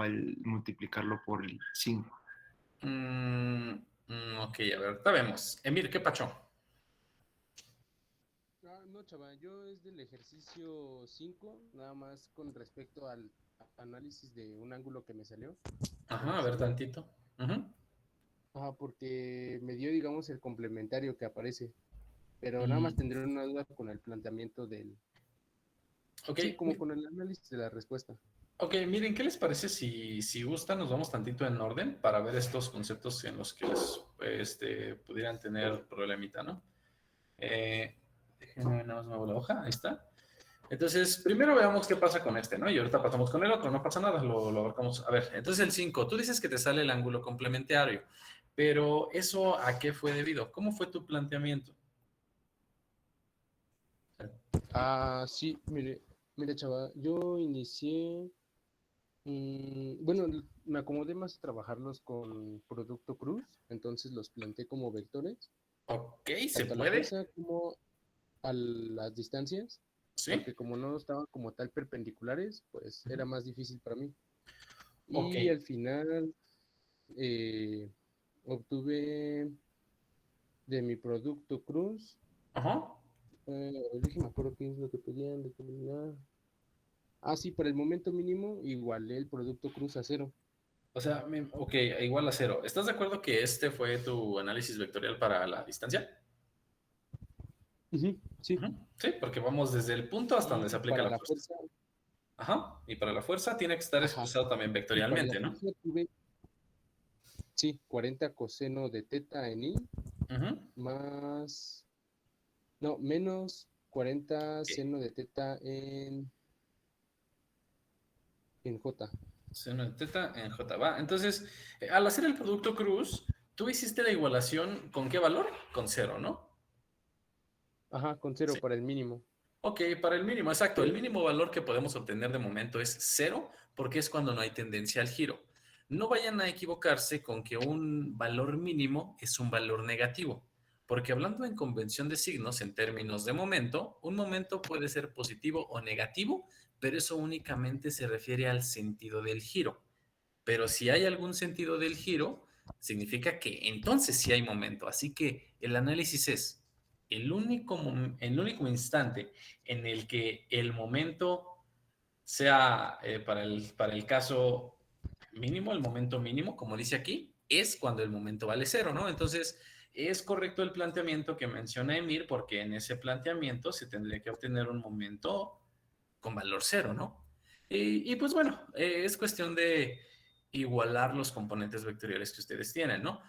faltaba el multiplicarlo por el 5. Ok, a ver, ahorita vemos. Emir, ¿qué pacho? No, chava, yo es del ejercicio 5 nada más con respecto al análisis de un ángulo que me salió, que Ajá, me a ver salió. tantito. Ujú. Ajá, porque me dio, digamos, el complementario que aparece, pero nada más Mm, tendré una duda con el planteamiento del, ok, sí, como con el análisis de la respuesta. ok, miren, ¿qué les parece si gustan? Nos vamos tantito en orden para ver estos conceptos en los que les, pudieran tener problemita, ¿no? Déjenme nada más muevo la hoja, ahí está. Entonces, primero veamos qué pasa con este, ¿no? Y ahorita pasamos con el otro, no pasa nada, lo abarcamos. A ver, entonces el 5, tú dices que te sale el ángulo complementario, pero ¿eso a qué fue debido? ¿Cómo fue tu planteamiento? Sí, mire, chava, yo inicié, bueno, me acomodé más a trabajarlos con producto cruz, entonces los planteé como vectores, Ok, ¿se tanto a la puede? fuerza como a las distancias, ¿Sí? porque como no estaban como tal perpendiculares, pues era más difícil para mí. Ok, Y al final eh, obtuve de mi producto cruz, ajá. déjeme acuerdo qué es lo que pedían, determinar. Sí, para el momento mínimo igualé el producto cruz a cero. O sea, ok, igual a cero. ¿Estás de acuerdo que este fue tu análisis vectorial para la distancia? Ujú, sí. Ujú. Sí, porque vamos desde el punto hasta donde se Y aplica para la la fuerza. fuerza, Ajá, y para la fuerza tiene que estar ajá. expresado también Y para la vectorialmente, ¿no? fuerza tuve, sí, 40 coseno de teta en I Ujú. más, no, menos 40 Ok. seno de teta en J. Seno de teta en J. Va. Entonces, al hacer el producto cruz, tú hiciste la igualación ¿con qué valor? Con cero, ¿no? Ajá, con Sí. cero para el mínimo. Ok, para el mínimo, exacto. El mínimo valor que podemos obtener de momento es cero, porque es cuando no hay tendencia al giro. No vayan a equivocarse con que un valor mínimo es un valor negativo, porque hablando en convención de signos en términos de momento, un momento puede ser positivo o negativo, pero eso únicamente se refiere al sentido del giro. Pero si hay algún sentido del giro, significa que entonces sí hay momento. Así que el análisis es el único instante en el que el momento sea para el caso mínimo, el momento mínimo, como dice aquí, es cuando el momento vale cero, ¿no? Entonces, es correcto el planteamiento que menciona Emir, porque en ese planteamiento se tendría que obtener un momento con valor cero, ¿no? Y pues bueno, es cuestión de igualar los componentes vectoriales que ustedes tienen, ¿no?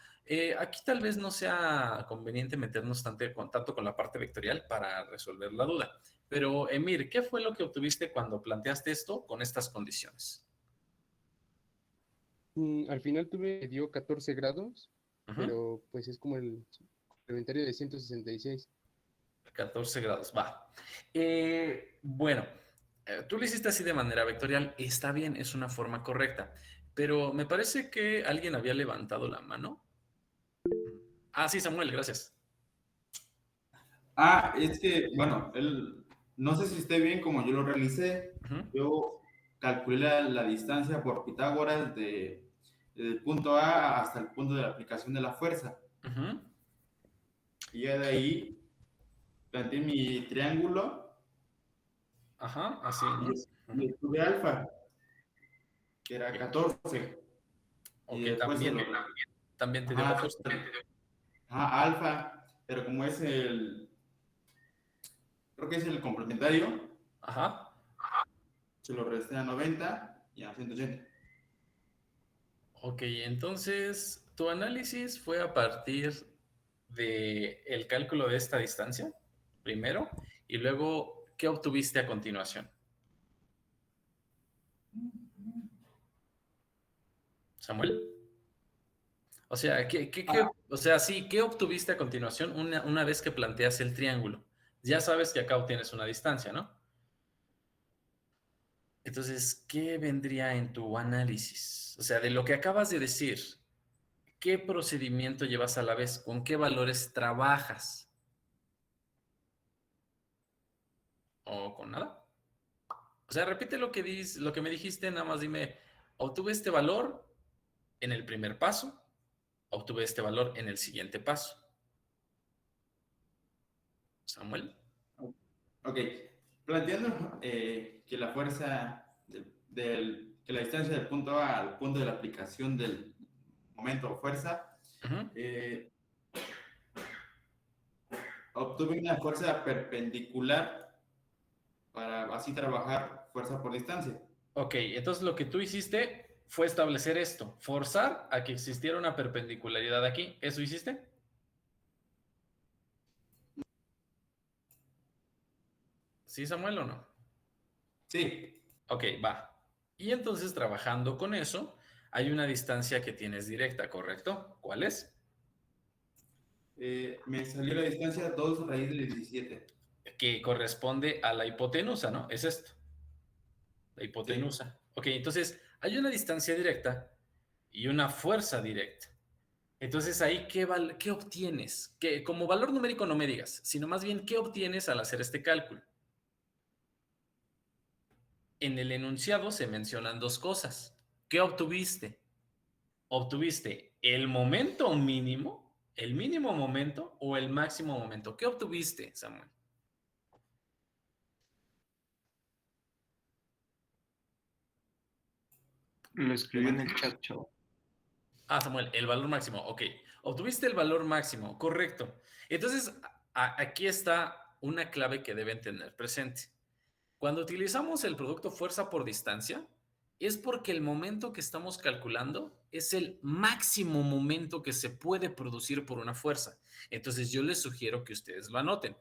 Aquí tal vez no sea conveniente meternos tanto con la parte vectorial para resolver la duda. Pero, Emir, ¿qué fue lo que obtuviste cuando planteaste esto con estas condiciones? Al final dio 14 grados, Ujú. pero pues es como el complementario de 166. 14 grados, va. Bueno, tú lo hiciste así de manera vectorial, está bien, es una forma correcta, pero me parece que alguien había levantado la mano. Sí, Samuel, gracias. Es que, bueno, no sé si esté bien como yo lo realicé. Ujú, Yo calculé la distancia por Pitágoras desde el punto A hasta el punto de la aplicación de la fuerza. ujú. Y ya de ahí planteé mi triángulo Ajá, así, y, ¿no? y Ujú. obtuve alfa, que era Ok, 14. Y ok, después se lo... también te dio Ajá, 14. alfa, pero como es creo que es el complementario, Ajá, se lo resté a 90 y a 180. ok, entonces tu análisis fue a partir de el cálculo de esta distancia, primero, y luego, ¿qué obtuviste a continuación? Samuel. O sea, o sea, sí, ¿qué obtuviste a continuación una vez que planteas el triángulo? Ya sabes que acá obtienes una distancia, ¿no? Entonces, ¿qué vendría en tu análisis? O sea, de lo que acabas de decir, ¿qué procedimiento llevas a la vez? ¿Con qué valores trabajas? ¿O con nada? O sea, repite lo que me dijiste, nada más dime, obtuve este valor en el primer paso, obtuve este valor en el siguiente paso. Samuel. Ok, planteando que la fuerza, que la distancia del punto A al punto de la aplicación del momento o fuerza, obtuve una fuerza perpendicular para así trabajar fuerza por distancia. Ok, entonces lo que tú hiciste fue establecer esto, forzar a que existiera una perpendicularidad aquí. ¿Eso hiciste? ¿Sí, Samuel, o no? Sí. Ok, va. Y entonces, trabajando con eso, hay una distancia que tienes directa, ¿correcto? ¿Cuál es? Me salió la distancia 2 raíz de 17. Que corresponde a la hipotenusa, ¿no? Es esto, la Sí. hipotenusa. Ok, entonces, hay una distancia directa y una fuerza directa. Entonces, ahí, ¿qué obtienes? Que como valor numérico no me digas, sino más bien, ¿qué obtienes al hacer este cálculo? En el enunciado se mencionan dos cosas. ¿Qué obtuviste? Obtuviste el momento mínimo, el mínimo momento o el máximo momento. ¿Qué obtuviste, Samuel? Lo escribí en el chat, chavo. Ah, Samuel, el valor máximo. Ok, obtuviste el valor máximo, correcto. Entonces, aquí está una clave que deben tener presente. Cuando utilizamos el producto fuerza por distancia, es porque el momento que estamos calculando es el máximo momento que se puede producir por una fuerza. Entonces, yo les sugiero que ustedes lo anoten.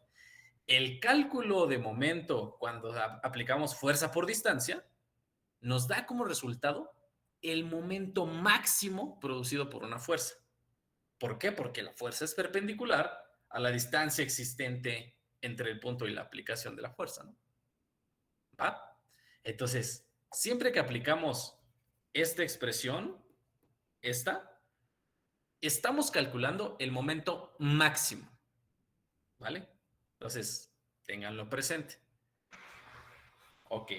El cálculo de momento cuando aplicamos fuerza por distancia nos da como resultado el momento máximo producido por una fuerza. ¿Por qué? Porque la fuerza es perpendicular a la distancia existente entre el punto y la aplicación de la fuerza, ¿no? ¿Va? Entonces, siempre que aplicamos esta expresión, estamos calculando el momento máximo, ¿vale? Entonces, ténganlo presente. Ok,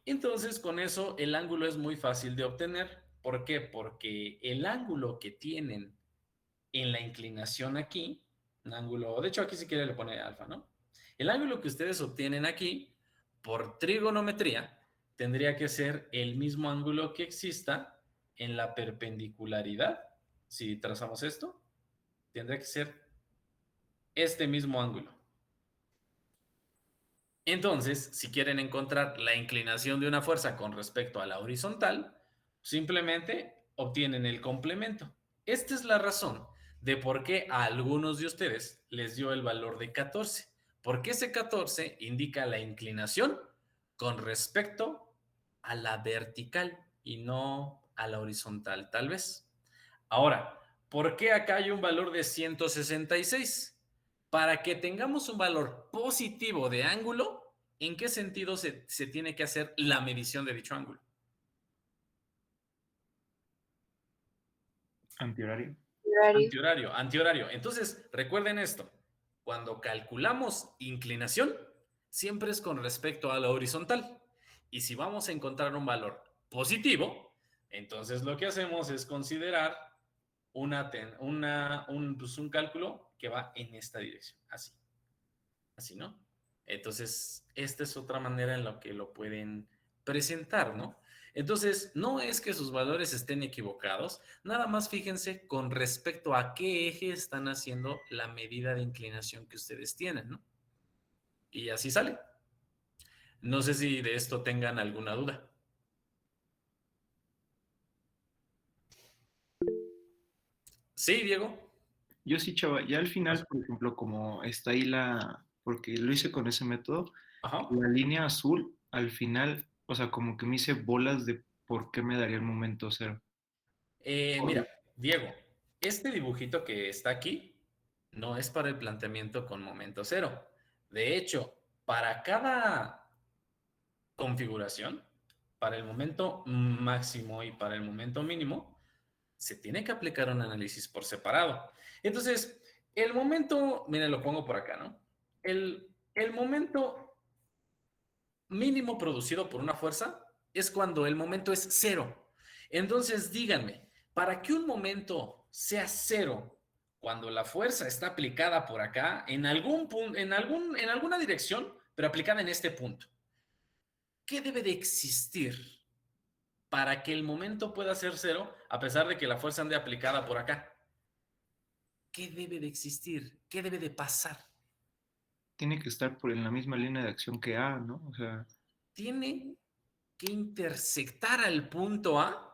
entonces con eso el ángulo es muy fácil de obtener. ¿Por qué? Porque el ángulo que tienen en la inclinación aquí, un ángulo, de hecho aquí si quiere le pone alfa, ¿no? El ángulo que ustedes obtienen aquí, por trigonometría, tendría que ser el mismo ángulo que exista en la perpendicularidad. Si trazamos esto, tendría que ser este mismo ángulo. Entonces, si quieren encontrar la inclinación de una fuerza con respecto a la horizontal, simplemente obtienen el complemento. Esta es la razón de por qué a algunos de ustedes les dio el valor de 14, porque ese 14 indica la inclinación con respecto a la vertical y no a la horizontal, tal vez. Ahora, ¿por qué acá hay un valor de 166? Para que tengamos un valor positivo de ángulo, ¿en qué sentido se tiene que hacer la medición de dicho ángulo? Antihorario. Antihorario, antihorario. Entonces, recuerden esto. Cuando calculamos inclinación, siempre es con respecto a la horizontal. Y si vamos a encontrar un valor positivo, entonces lo que hacemos es considerar un cálculo que va en esta dirección. Así, ¿no? Entonces, esta es otra manera en la que lo pueden presentar, ¿no? Entonces, no es que sus valores estén equivocados, nada más fíjense con respecto a qué eje están haciendo la medida de inclinación que ustedes tienen, ¿no? Y así sale. No sé si de esto tengan alguna duda. Sí, Diego. Yo sí, chava. Ya al final, por ejemplo, como está ahí porque lo hice con ese método, Ajá. la línea azul, al final, o sea, como que me hice bolas de por qué me daría el momento cero. Mira, Diego, este dibujito que está aquí no es para el planteamiento con momento cero. De hecho, para cada configuración, para el momento máximo y para el momento mínimo, se tiene que aplicar un análisis por separado. Entonces, el momento, miren, lo pongo por acá, ¿no? El momento mínimo producido por una fuerza es cuando el momento es cero. Entonces, díganme, para que un momento sea cero, cuando la fuerza está aplicada por acá, en algún punto, en alguna dirección, pero aplicada en este punto, ¿qué debe de existir para que el momento pueda ser cero, a pesar de que la fuerza ande aplicada por acá? ¿Qué debe de existir? ¿Qué debe de pasar? Tiene que estar en la misma línea de acción que A, ¿no? O sea, Tiene que intersectar al punto A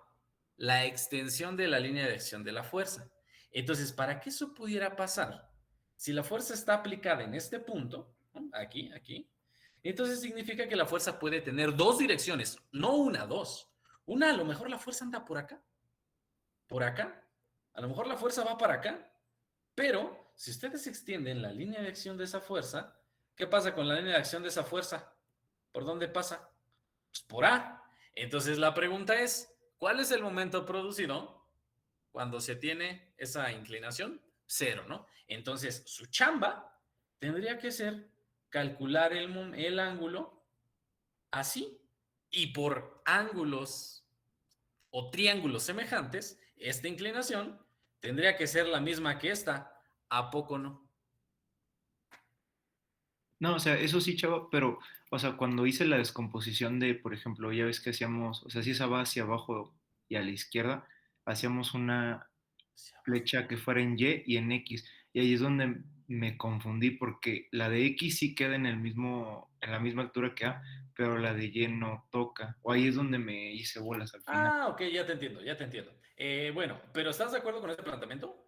la extensión de la línea de acción de la fuerza. Entonces, para que eso pudiera pasar, si la fuerza está aplicada en este punto, ¿no? Aquí, aquí, entonces significa que la fuerza puede tener dos direcciones, no una, dos. Una, a lo mejor la fuerza anda por acá, a lo mejor la fuerza va para acá, pero si ustedes extienden la línea de acción de esa fuerza, ¿qué pasa con la línea de acción de esa fuerza? ¿Por dónde pasa? Pues por A. Entonces la pregunta es, ¿cuál es el momento producido cuando se tiene esa inclinación? Cero, ¿no? Entonces su chamba tendría que ser calcular el ángulo así y por ángulos o triángulos semejantes, esta inclinación tendría que ser la misma que esta. ¿A poco no? no, o sea, eso sí, chava, pero, o sea, cuando hice la descomposición de, por ejemplo, ya ves que hacíamos, o sea, si esa va hacia abajo y a la izquierda, hacíamos una flecha que fuera en Y y en X, y ahí es donde me confundí, porque la de X sí queda en la misma altura que A, pero la de Y no toca, o ahí es donde me hice bolas al final. Ah, ok, ya te entiendo, ya te entiendo. Bueno, pero ¿estás de acuerdo con este planteamiento?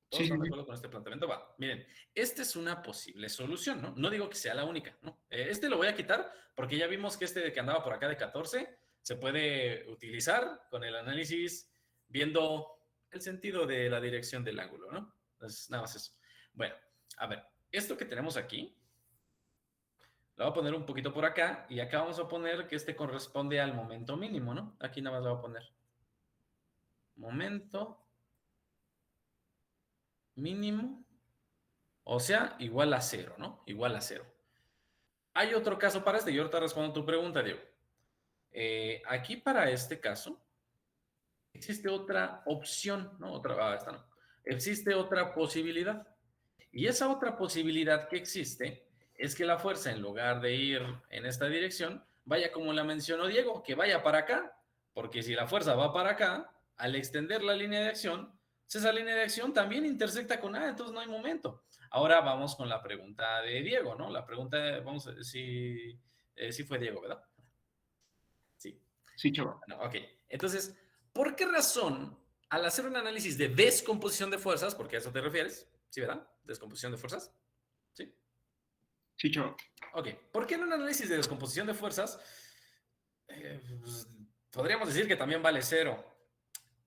¿Todos Sí, sí, están de sí. acuerdo con este planteamiento? Va, miren, esta es una posible solución, ¿no? No digo que sea la única, ¿no? Este lo voy a quitar porque ya vimos que este de que andaba por acá de 14 se puede utilizar con el análisis viendo el sentido de la dirección del ángulo, ¿no? Entonces, nada más eso. Bueno, a ver, esto que tenemos aquí, lo voy a poner un poquito por acá y acá vamos a poner que este corresponde al momento mínimo, ¿no? Aquí nada más lo voy a poner momento mínimo, o sea, igual a cero, ¿no? Igual a cero. Hay otro caso para este, y ahorita respondo tu pregunta, Diego. Aquí para este caso, existe otra opción, ¿no? Esta no. Existe otra posibilidad. Y esa otra posibilidad que existe es que la fuerza, en lugar de ir en esta dirección, vaya como la mencionó Diego, que vaya para acá, porque si la fuerza va para acá, al extender la línea de acción, pues esa línea de acción también intersecta con A, entonces no hay momento. Ahora vamos con la pregunta de Diego, ¿no? La pregunta, vamos a ver si fue Diego, ¿verdad? Sí. Sí, chava. No, ok. Entonces, ¿por qué razón, al hacer un análisis de descomposición de fuerzas, porque a eso te refieres, ¿sí, verdad? Descomposición de fuerzas, ¿sí? Sí, chava. Ok, ¿por qué en un análisis de descomposición de fuerzas pues, podríamos decir que también vale cero?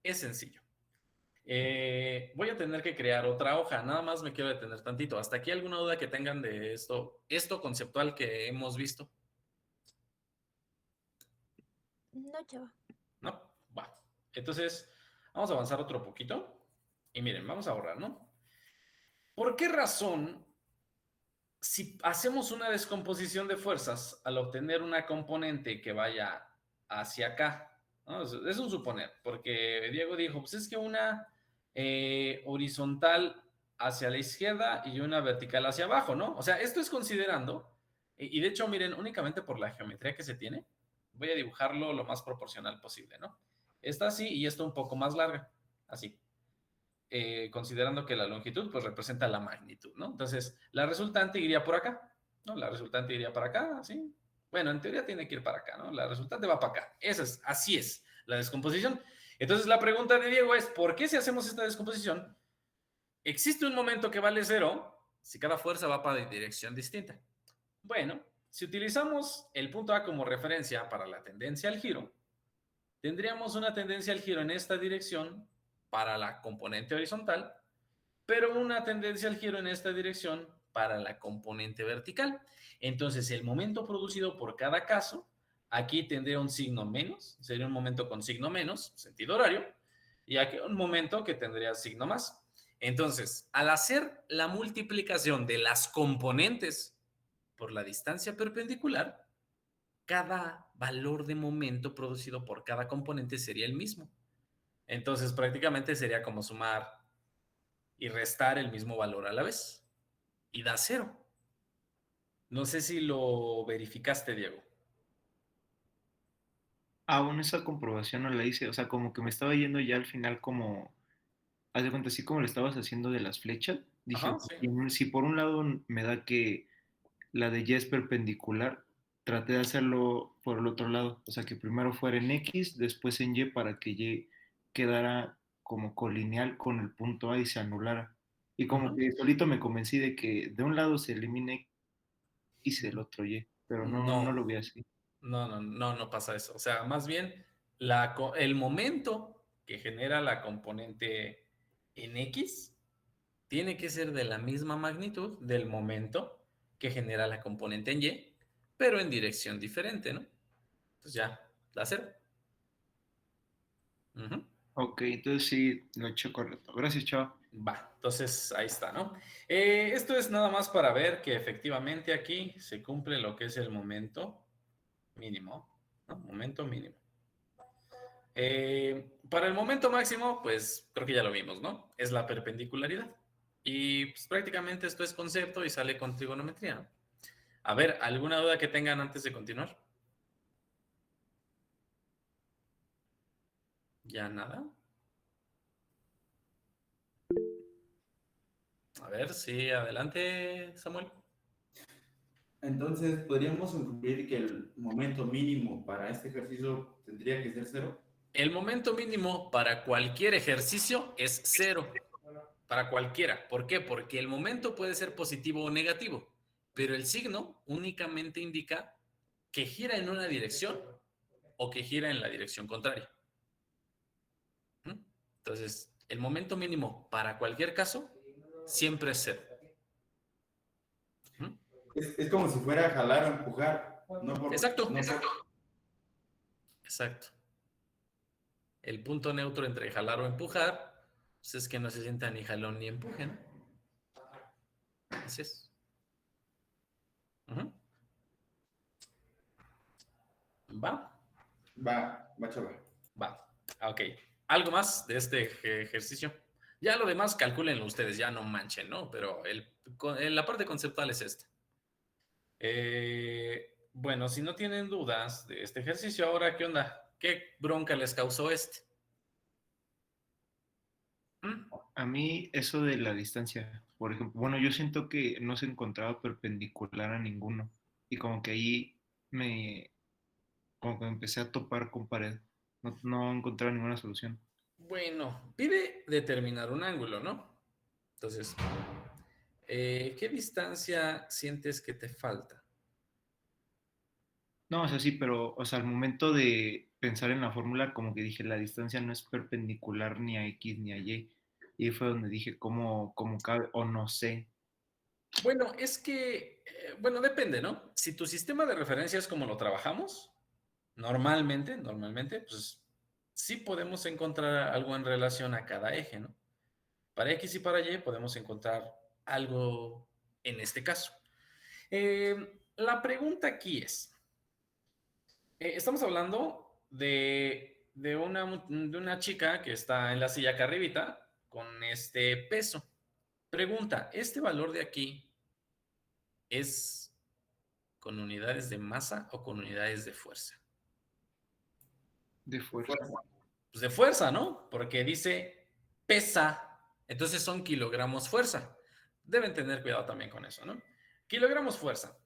Es sencillo. Voy a tener que crear otra hoja, nada más me quiero detener tantito. ¿Hasta aquí alguna duda que tengan de esto conceptual que hemos visto? No, chava. ¿No? Va. Entonces, vamos a avanzar otro poquito. Y miren, vamos a ahorrar, ¿no? ¿Por qué razón, si hacemos una descomposición de fuerzas al obtener una componente que vaya hacia acá, ¿no? Es un suponer, porque Diego dijo, pues es que una horizontal hacia la izquierda y una vertical hacia abajo, ¿no? O sea, esto es considerando, y de hecho, miren, únicamente por la geometría que se tiene, voy a dibujarlo lo más proporcional posible, ¿no? Esta así y esta un poco más larga, así. Considerando que la longitud pues representa la magnitud, ¿no? Entonces, la resultante iría por acá, ¿no? La resultante iría para acá, ¿sí? Bueno, en teoría tiene que ir para acá, ¿no? La resultante va para acá. Así es la descomposición. Entonces, la pregunta de Diego es, ¿por qué si hacemos esta descomposición, existe un momento que vale cero si cada fuerza va para dirección distinta? Bueno, si utilizamos el punto A como referencia para la tendencia al giro, tendríamos una tendencia al giro en esta dirección para la componente horizontal, pero una tendencia al giro en esta dirección para la componente vertical. Entonces, el momento producido por cada caso, aquí tendría un signo menos, sería un momento con signo menos, sentido horario, y aquí un momento que tendría signo más. Entonces, al hacer la multiplicación de las componentes por la distancia perpendicular, cada valor de momento producido por cada componente sería el mismo. Entonces prácticamente sería como sumar y restar el mismo valor a la vez. Y da 0. No sé si lo verificaste, Diego. Aún esa comprobación no la hice, o sea, como que me estaba yendo ya al final como, haz de cuenta, así como le estabas haciendo de las flechas, dije, Ajá, sí. si por un lado me da que la de Y es perpendicular, traté de hacerlo por el otro lado, o sea, que primero fuera en X, después en Y para que Y quedara como colineal con el punto A y se anulara. Y como Ujú. que solito me convencí de que de un lado se elimine X y del otro Y, pero no No, lo vi así. no pasa eso. O sea, más bien el momento que genera la componente en X tiene que ser de la misma magnitud del momento que genera la componente en Y, pero en dirección diferente, ¿no? Pues ya, da 0. Ujú. Ok, entonces sí, lo he hecho correcto. Gracias, chao. Va, entonces ahí está, ¿no? Esto es nada más para ver que efectivamente aquí se cumple lo que es el momento mínimo, ¿no? Momento mínimo. Para el momento máximo, pues creo que ya lo vimos, ¿no? Es la perpendicularidad. Y pues, prácticamente esto es concepto y sale con trigonometría, ¿no? A ver, ¿alguna duda que tengan antes de continuar? ¿Ya nada? A ver, sí, adelante, Samuel. Entonces, ¿podríamos concluir que el momento mínimo para este ejercicio tendría que ser 0? El momento mínimo para cualquier ejercicio es 0. Para cualquiera. ¿Por qué? Porque el momento puede ser positivo o negativo, pero el signo únicamente indica que gira en una dirección o que gira en la dirección contraria. Entonces, el momento mínimo para cualquier caso siempre es 0. Es como si fuera jalar o empujar. Exacto, No por- exacto. El punto neutro entre jalar o empujar pues es que no se sienta ni jalón ni empuje, ¿no? Así es. Ujú. ¿Va? Va, chaval. Va. Ok. ¿Algo más de este ejercicio? Ya lo demás, calcúlenlo ustedes, ya no manchen, ¿no? Pero la parte conceptual es esta. Bueno, si no tienen dudas de este ejercicio, ahora, ¿qué onda? ¿Qué bronca les causó este? ¿Mm? A mí eso de la distancia, por ejemplo, bueno, yo siento que no se encontraba perpendicular a ninguno y como que ahí me, como que me empecé a topar con pared, no encontraba ninguna solución. Bueno, pide determinar un ángulo, ¿no? Entonces, ¿qué distancia sientes que te falta? No, o sea, sí, pero, o sea, al momento de pensar en la fórmula, como que dije, la distancia no es perpendicular ni a X ni a Y. Y ahí fue donde dije, ¿cómo cabe? O no sé. Bueno, es que, bueno, depende, ¿no? Si tu sistema de referencia es como lo trabajamos, normalmente, pues sí podemos encontrar algo en relación a cada eje, ¿no? Para X y para Y podemos encontrar algo en este caso. La pregunta aquí es, estamos hablando de una chica que está en la silla acá arribita con este peso. Pregunta, ¿este valor de aquí es con unidades de masa o con unidades de fuerza? De fuerza. Pues de fuerza, ¿no? Porque dice pesa, entonces son kilogramos fuerza. Deben tener cuidado también con eso, ¿no? Kilogramos fuerza.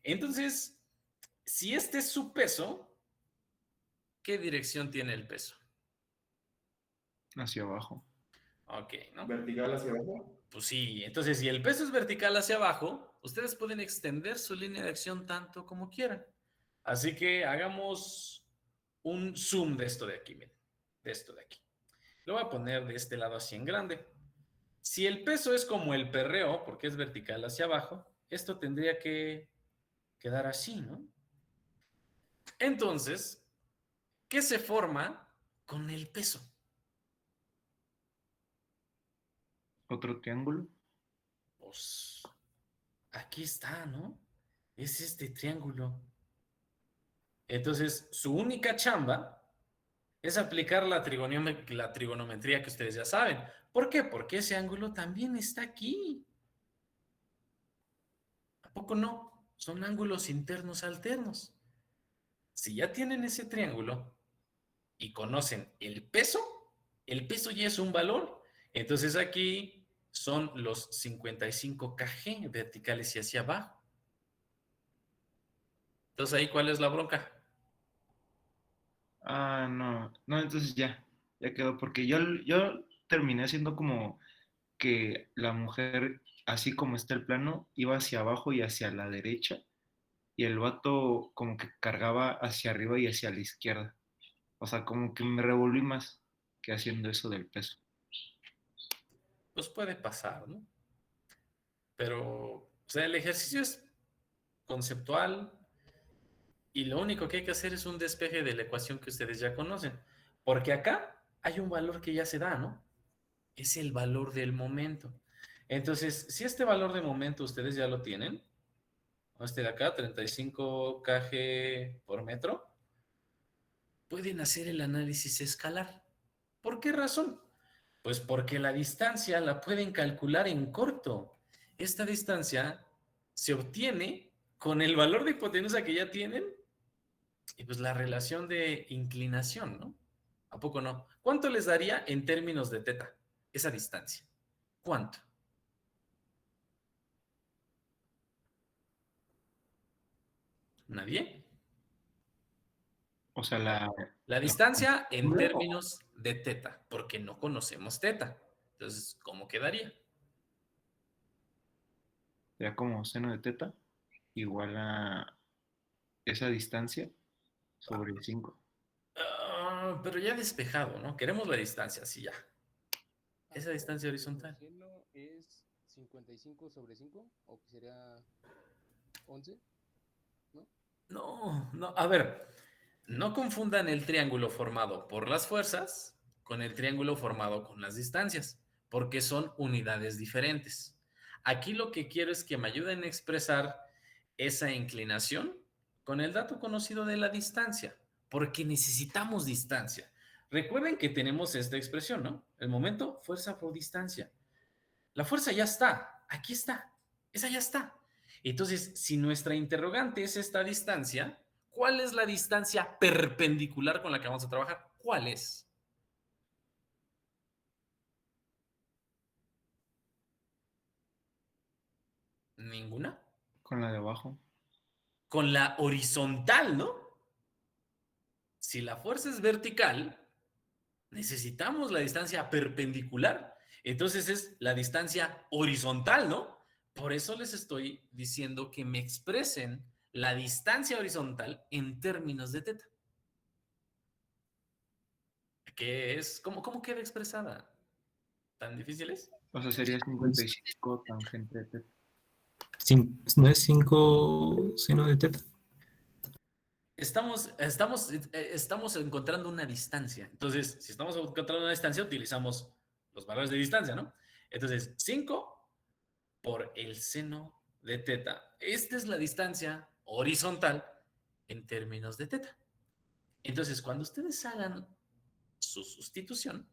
Entonces, si este es su peso, ¿qué dirección tiene el peso? Hacia abajo. Ok, ¿no? Vertical hacia abajo. Pues sí, entonces si el peso es vertical hacia abajo, ustedes pueden extender su línea de acción tanto como quieran. Así que hagamos un zoom de esto de aquí, miren, de esto de aquí. Lo voy a poner de este lado así en grande. Si el peso es como el perreo, porque es vertical hacia abajo, esto tendría que quedar así, ¿no? Entonces, ¿qué se forma con el peso? Otro triángulo. Pues aquí está, ¿no? Es este triángulo. Entonces, su única chamba Es aplicar la trigonometría que ustedes ya saben. ¿Por qué? Porque ese ángulo también está aquí. ¿A poco no? Son ángulos internos alternos. Si ya tienen ese triángulo y conocen el peso ya es un valor. Entonces aquí son los 55 kg verticales y hacia abajo. Entonces ahí, ¿cuál es la bronca? Ah, no, no, entonces ya quedó, porque yo terminé haciendo como que la mujer, así como está el plano, iba hacia abajo y hacia la derecha, y el vato como que cargaba hacia arriba y hacia la izquierda. O sea, como que me revolví más que haciendo eso del peso. Pues puede pasar, ¿no? Pero, o sea, el ejercicio es conceptual y lo único que hay que hacer es un despeje de la ecuación que ustedes ya conocen. Porque acá hay un valor que ya se da, ¿no? Es el valor del momento. Entonces, si este valor de momento ustedes ya lo tienen, este de acá, 35 kg por metro, pueden hacer el análisis escalar. ¿Por qué razón? Pues porque la distancia la pueden calcular en corto. Esta distancia se obtiene con el valor de hipotenusa que ya tienen y pues la relación de inclinación, ¿no? ¿A poco no? ¿Cuánto les daría en términos de teta esa distancia? ¿Cuánto? ¿Nadie? O sea, La la distancia en términos de teta, porque no conocemos teta. Entonces, ¿cómo quedaría? sería como seno de teta igual a esa distancia sobre 5. Pero ya despejado, ¿no? Queremos la distancia, sí, ya. Esa Pero distancia nuestro horizontal. seno es 55 sobre 5, o que sería 11, ¿no? No, no, a ver, no confundan el triángulo formado por las fuerzas con el triángulo formado con las distancias, porque son unidades diferentes. Aquí lo que quiero es que me ayuden a expresar esa inclinación con el dato conocido de la distancia, porque necesitamos distancia. Recuerden que tenemos esta expresión, ¿no? El momento, fuerza por distancia. La fuerza ya está, aquí está, esa ya está. Entonces, si nuestra interrogante es esta distancia, ¿cuál es la distancia perpendicular con la que vamos a trabajar? ¿Cuál es? Ninguna. Con la de abajo. Con la horizontal, ¿no? Si la fuerza es vertical, necesitamos la distancia perpendicular. Entonces es la distancia horizontal, ¿no? Por eso les estoy diciendo que me expresen la distancia horizontal en términos de teta. ¿Qué es? ¿Cómo queda expresada? ¿Tan difícil es? O sea, sería 55 tangente de teta. ¿No es 5 seno de teta? Estamos encontrando una distancia. Entonces, si estamos encontrando una distancia, utilizamos los valores de distancia, ¿no? Entonces, 5 por el seno de teta. Esta es la distancia horizontal en términos de teta. Entonces, cuando ustedes hagan su sustitución,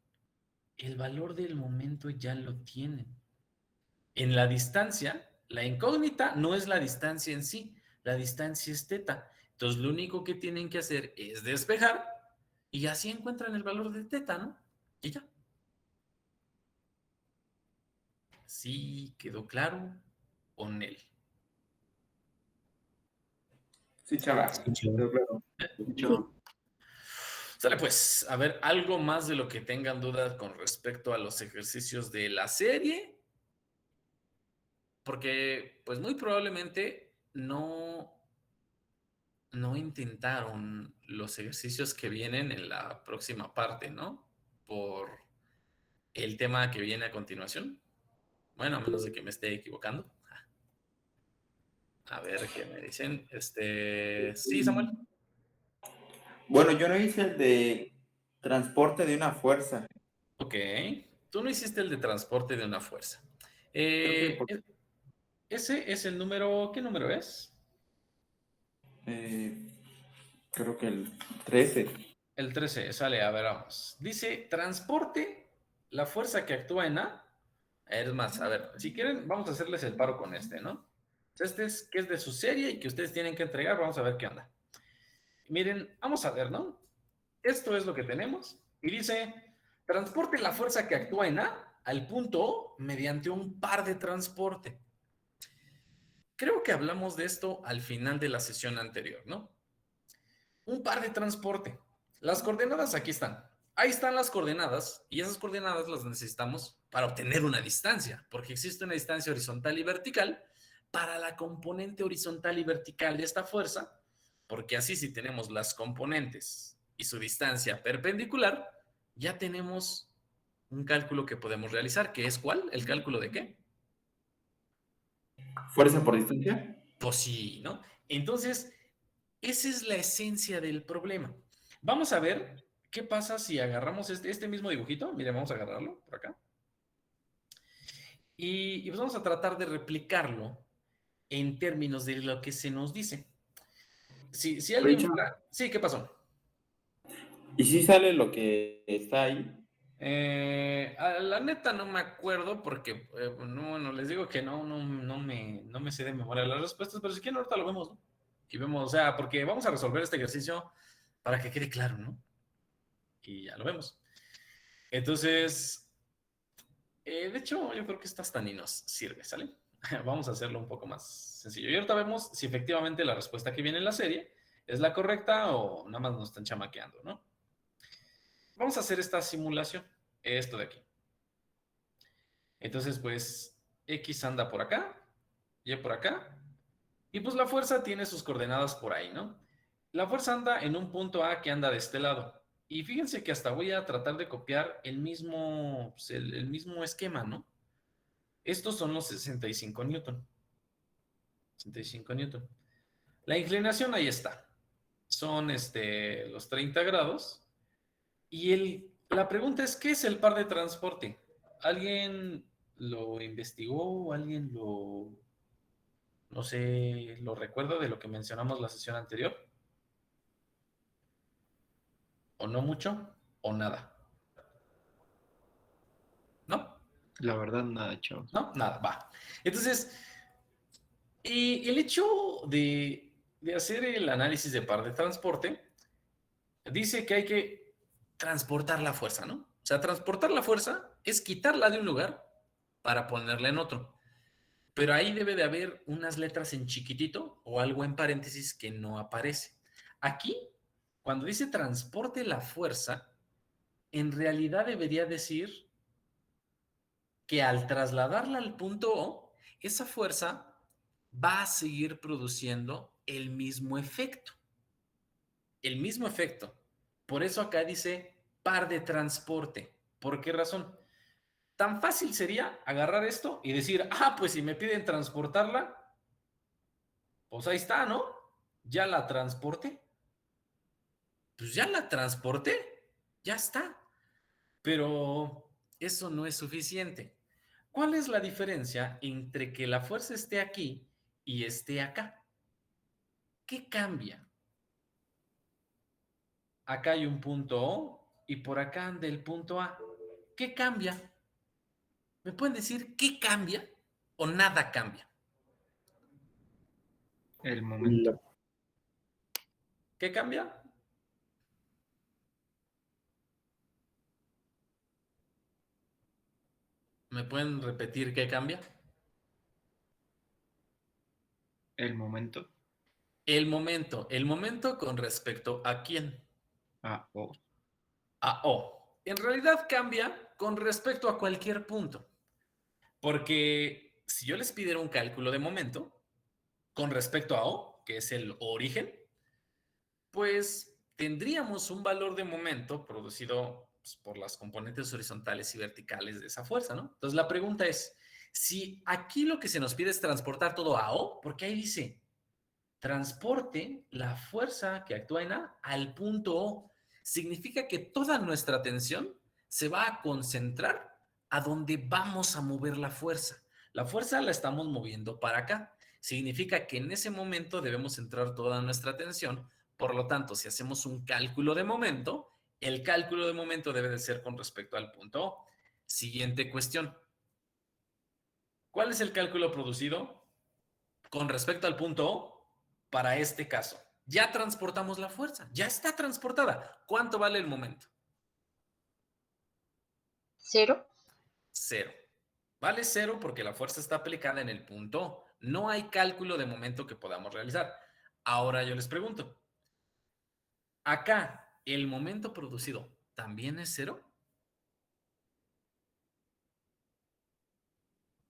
el valor del momento ya lo tienen. En la distancia, la incógnita no es la distancia en sí, la distancia es teta. Entonces, lo único que tienen que hacer es despejar y así encuentran el valor de teta, ¿no? Y ya. ¿Sí quedó claro con él? Sí, chava. Sí, chévere. Dicho, Sale pues, a ver, algo más de lo que tengan dudas con respecto a los ejercicios de la serie, porque pues muy probablemente no intentaron los ejercicios que vienen en la próxima parte, ¿no? Por el tema que viene a continuación. Bueno, a menos de que me esté equivocando. A ver qué me dicen. Sí, Samuel. Bueno, yo no hice el de transporte de una fuerza. Ok. Tú no hiciste el de transporte de una fuerza. Creo que Ese es el número. ¿Qué número es? eh, creo que el 13. El 13 sale, a ver, vamos. Dice, transporte la fuerza que actúa en A. Es más, a ver, si quieren, vamos a hacerles el paro con este, ¿no? Este es que es de su serie y que ustedes tienen que entregar. Vamos a ver qué onda. Miren, vamos a ver, ¿no? Esto es lo que tenemos. Y dice, transporte la fuerza que actúa en A al punto O mediante un par de transporte. Creo que hablamos de esto al final de la sesión anterior, ¿no? Un par de transporte. Las coordenadas aquí están. Ahí están las coordenadas y esas coordenadas las necesitamos para obtener una distancia, porque existe una distancia horizontal y vertical para la componente horizontal y vertical de esta fuerza, porque así si tenemos las componentes y su distancia perpendicular, ya tenemos un cálculo que podemos realizar, que es ¿cuál? ¿El cálculo de qué? ¿Fuerza por distancia? Pues sí, ¿no? Entonces, esa es la esencia del problema. Vamos a ver qué pasa si agarramos este mismo dibujito. Miren, vamos a agarrarlo por acá. Y pues vamos a tratar de replicarlo en términos de lo que se nos dice. Si alguien Richard, fuera... Sí, ¿qué pasó? ¿y si sale lo que está ahí? La neta no me acuerdo porque, no, les digo que no me sé de memoria las respuestas, pero si quieren ahorita lo vemos, ¿no? Y vemos, o sea, porque vamos a resolver este ejercicio para que quede claro, ¿no? Y ya lo vemos. Entonces, de hecho, yo creo que esta hasta ni nos sirve, ¿sale? Vamos a hacerlo un poco más sencillo. Y ahorita vemos si efectivamente la respuesta que viene en la serie es la correcta o nada más nos están chamaqueando, ¿no? Vamos a hacer esta simulación, esto de aquí. Entonces, pues, X anda por acá, Y por acá, y pues la fuerza tiene sus coordenadas por ahí, ¿no? La fuerza anda en un punto A que anda de este lado. Y fíjense que hasta voy a tratar de copiar el mismo, pues, el mismo esquema, ¿no? Estos son los 65 newton. 65 newton. La inclinación ahí está. Son los 30 grados. Y la pregunta es, ¿qué es el par de transporte? ¿Alguien lo investigó? ¿Alguien no sé, lo recuerda de lo que mencionamos la sesión anterior? ¿O no mucho? ¿O nada? ¿No? La verdad, nada, chavos. ¿No? Nada, va. Entonces, y el hecho de hacer el análisis de par de transporte dice que hay que transportar la fuerza, ¿no? O sea, transportar la fuerza es quitarla de un lugar para ponerla en otro. Pero ahí debe de haber unas letras en chiquitito o algo en paréntesis que no aparece. Aquí, cuando dice transporte la fuerza, en realidad debería decir que al trasladarla al punto O, esa fuerza va a seguir produciendo el mismo efecto. El mismo efecto. Por eso acá dice par de transporte. ¿Por qué razón? Tan fácil sería agarrar esto y decir, pues si me piden transportarla, pues ahí está, ¿no? Ya la transporté. Pues ya la transporté. Ya está. Pero eso no es suficiente. ¿Cuál es la diferencia entre que la fuerza esté aquí y esté acá? ¿Qué cambia? Acá hay un punto O y por acá anda el punto A. ¿Qué cambia? ¿Me pueden decir qué cambia o nada cambia? El momento. ¿Qué cambia? ¿Me pueden repetir qué cambia? El momento. El momento con respecto a quién. A O. A O. En realidad cambia con respecto a cualquier punto. Porque si yo les pidiera un cálculo de momento con respecto a O, que es el origen, pues tendríamos un valor de momento producido pues, por las componentes horizontales y verticales de esa fuerza, ¿no? Entonces la pregunta es, si aquí lo que se nos pide es transportar todo a O, porque ahí dice, transporte la fuerza que actúa en A al punto O, significa que toda nuestra atención se va a concentrar a donde vamos a mover la fuerza. La fuerza la estamos moviendo para acá. Significa que en ese momento debemos centrar toda nuestra atención Por lo tanto, si hacemos un cálculo de momento, el cálculo de momento debe de ser con respecto al punto O. Siguiente cuestión. ¿Cuál es el cálculo producido con respecto al punto O para este caso? Ya transportamos la fuerza, ya está transportada. ¿Cuánto vale el momento? 0. 0. Vale 0 porque la fuerza está aplicada en el punto O. No hay cálculo de momento que podamos realizar. Ahora yo les pregunto, acá, ¿el momento producido también es 0?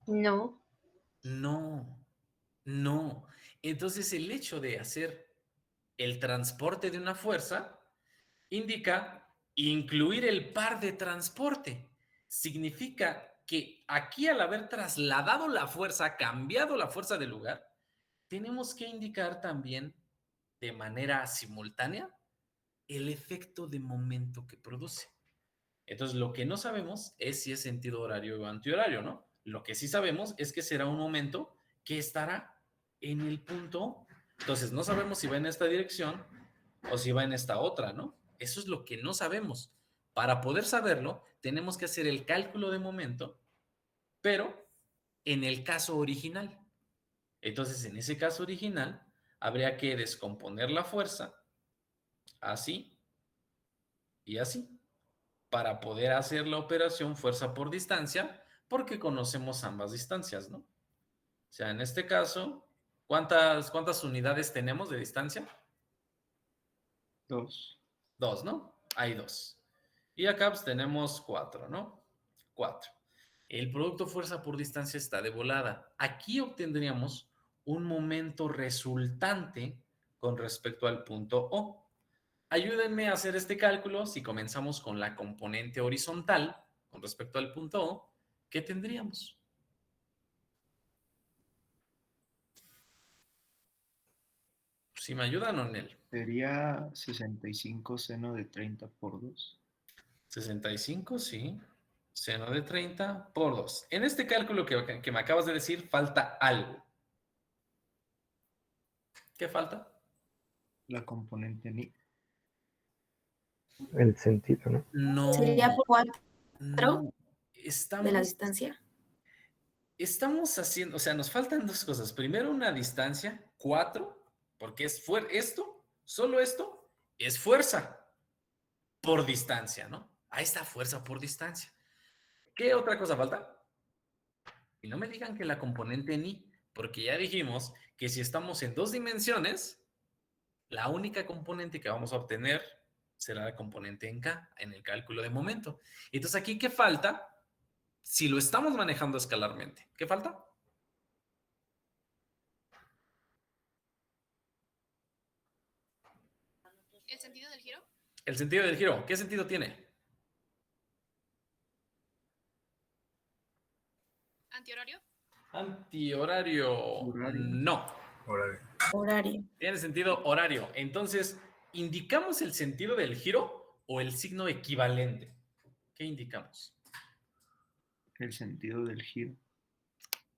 No. No, no. Entonces el hecho de hacer el transporte de una fuerza indica incluir el par de transporte. Significa que aquí al haber trasladado la fuerza, cambiado la fuerza de lugar, tenemos que indicar también de manera simultánea el efecto de momento que produce. Entonces, lo que no sabemos es si es sentido horario o antihorario, ¿no? Lo que sí sabemos es que será un momento que estará en el punto. Entonces, no sabemos si va en esta dirección o si va en esta otra, ¿no? Eso es lo que no sabemos. Para poder saberlo, tenemos que hacer el cálculo de momento, pero en el caso original. Entonces, en ese caso original, habría que descomponer la fuerza así y así, para poder hacer la operación fuerza por distancia, porque conocemos ambas distancias, ¿no? O sea, en este caso, ¿cuántas unidades tenemos de distancia? 2. 2, ¿no? Hay 2. Y acá pues, tenemos 4, ¿no? 4. El producto fuerza por distancia está de volada. Aquí obtendríamos un momento resultante con respecto al punto O. Ayúdenme a hacer este cálculo si comenzamos con la componente horizontal con respecto al punto O. ¿Qué tendríamos? Si me ayudan o Nel. Sería 65 seno de 30 por 2. 65, sí. Seno de 30 por 2. En este cálculo que me acabas de decir, falta algo. ¿Qué falta? La componente ni. El sentido, ¿no? No. Sería por 4 No. de la distancia. Estamos haciendo, o sea, nos faltan dos cosas. Primero, una distancia, 4, porque es esto, solo esto, es fuerza por distancia, ¿no? Ahí está fuerza por distancia. ¿Qué otra cosa falta? Y no me digan que la componente ni, porque ya dijimos que si estamos en 2 dimensiones, la única componente que vamos a obtener será la componente en K, en el cálculo de momento. Entonces, aquí, ¿qué falta? Si lo estamos manejando escalarmente, ¿qué falta? ¿El sentido del giro? El sentido del giro. ¿Qué sentido tiene? ¿Antihorario? Antihorario. Horario. No. Horario. Tiene sentido horario. Entonces, ¿indicamos el sentido del giro o el signo equivalente? ¿Qué indicamos? El sentido del giro.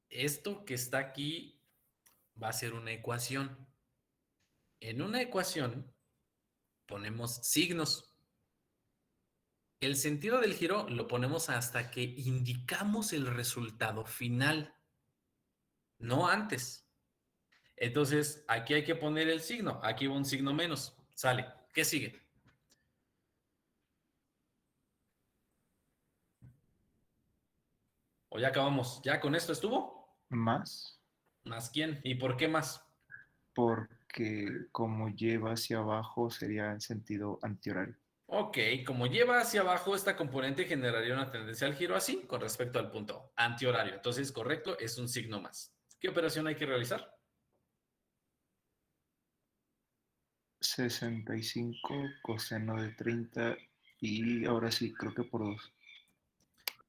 Esto que está aquí va a ser una ecuación. En una ecuación ponemos signos. El sentido del giro lo ponemos hasta que indicamos el resultado final, no antes. Entonces, aquí hay que poner el signo. Aquí va un signo menos. Sale. ¿Qué sigue? ¿O ya acabamos? ¿Ya con esto estuvo? Más, ¿Más quién? ¿Y por qué más? porque como lleva hacia abajo sería en sentido antihorario. Ok, como lleva hacia abajo, esta componente generaría una tendencia al giro así con respecto al punto antihorario. Entonces, correcto, es un signo más. ¿Qué operación hay que realizar? 65 coseno de 30 y ahora sí, creo que por 2.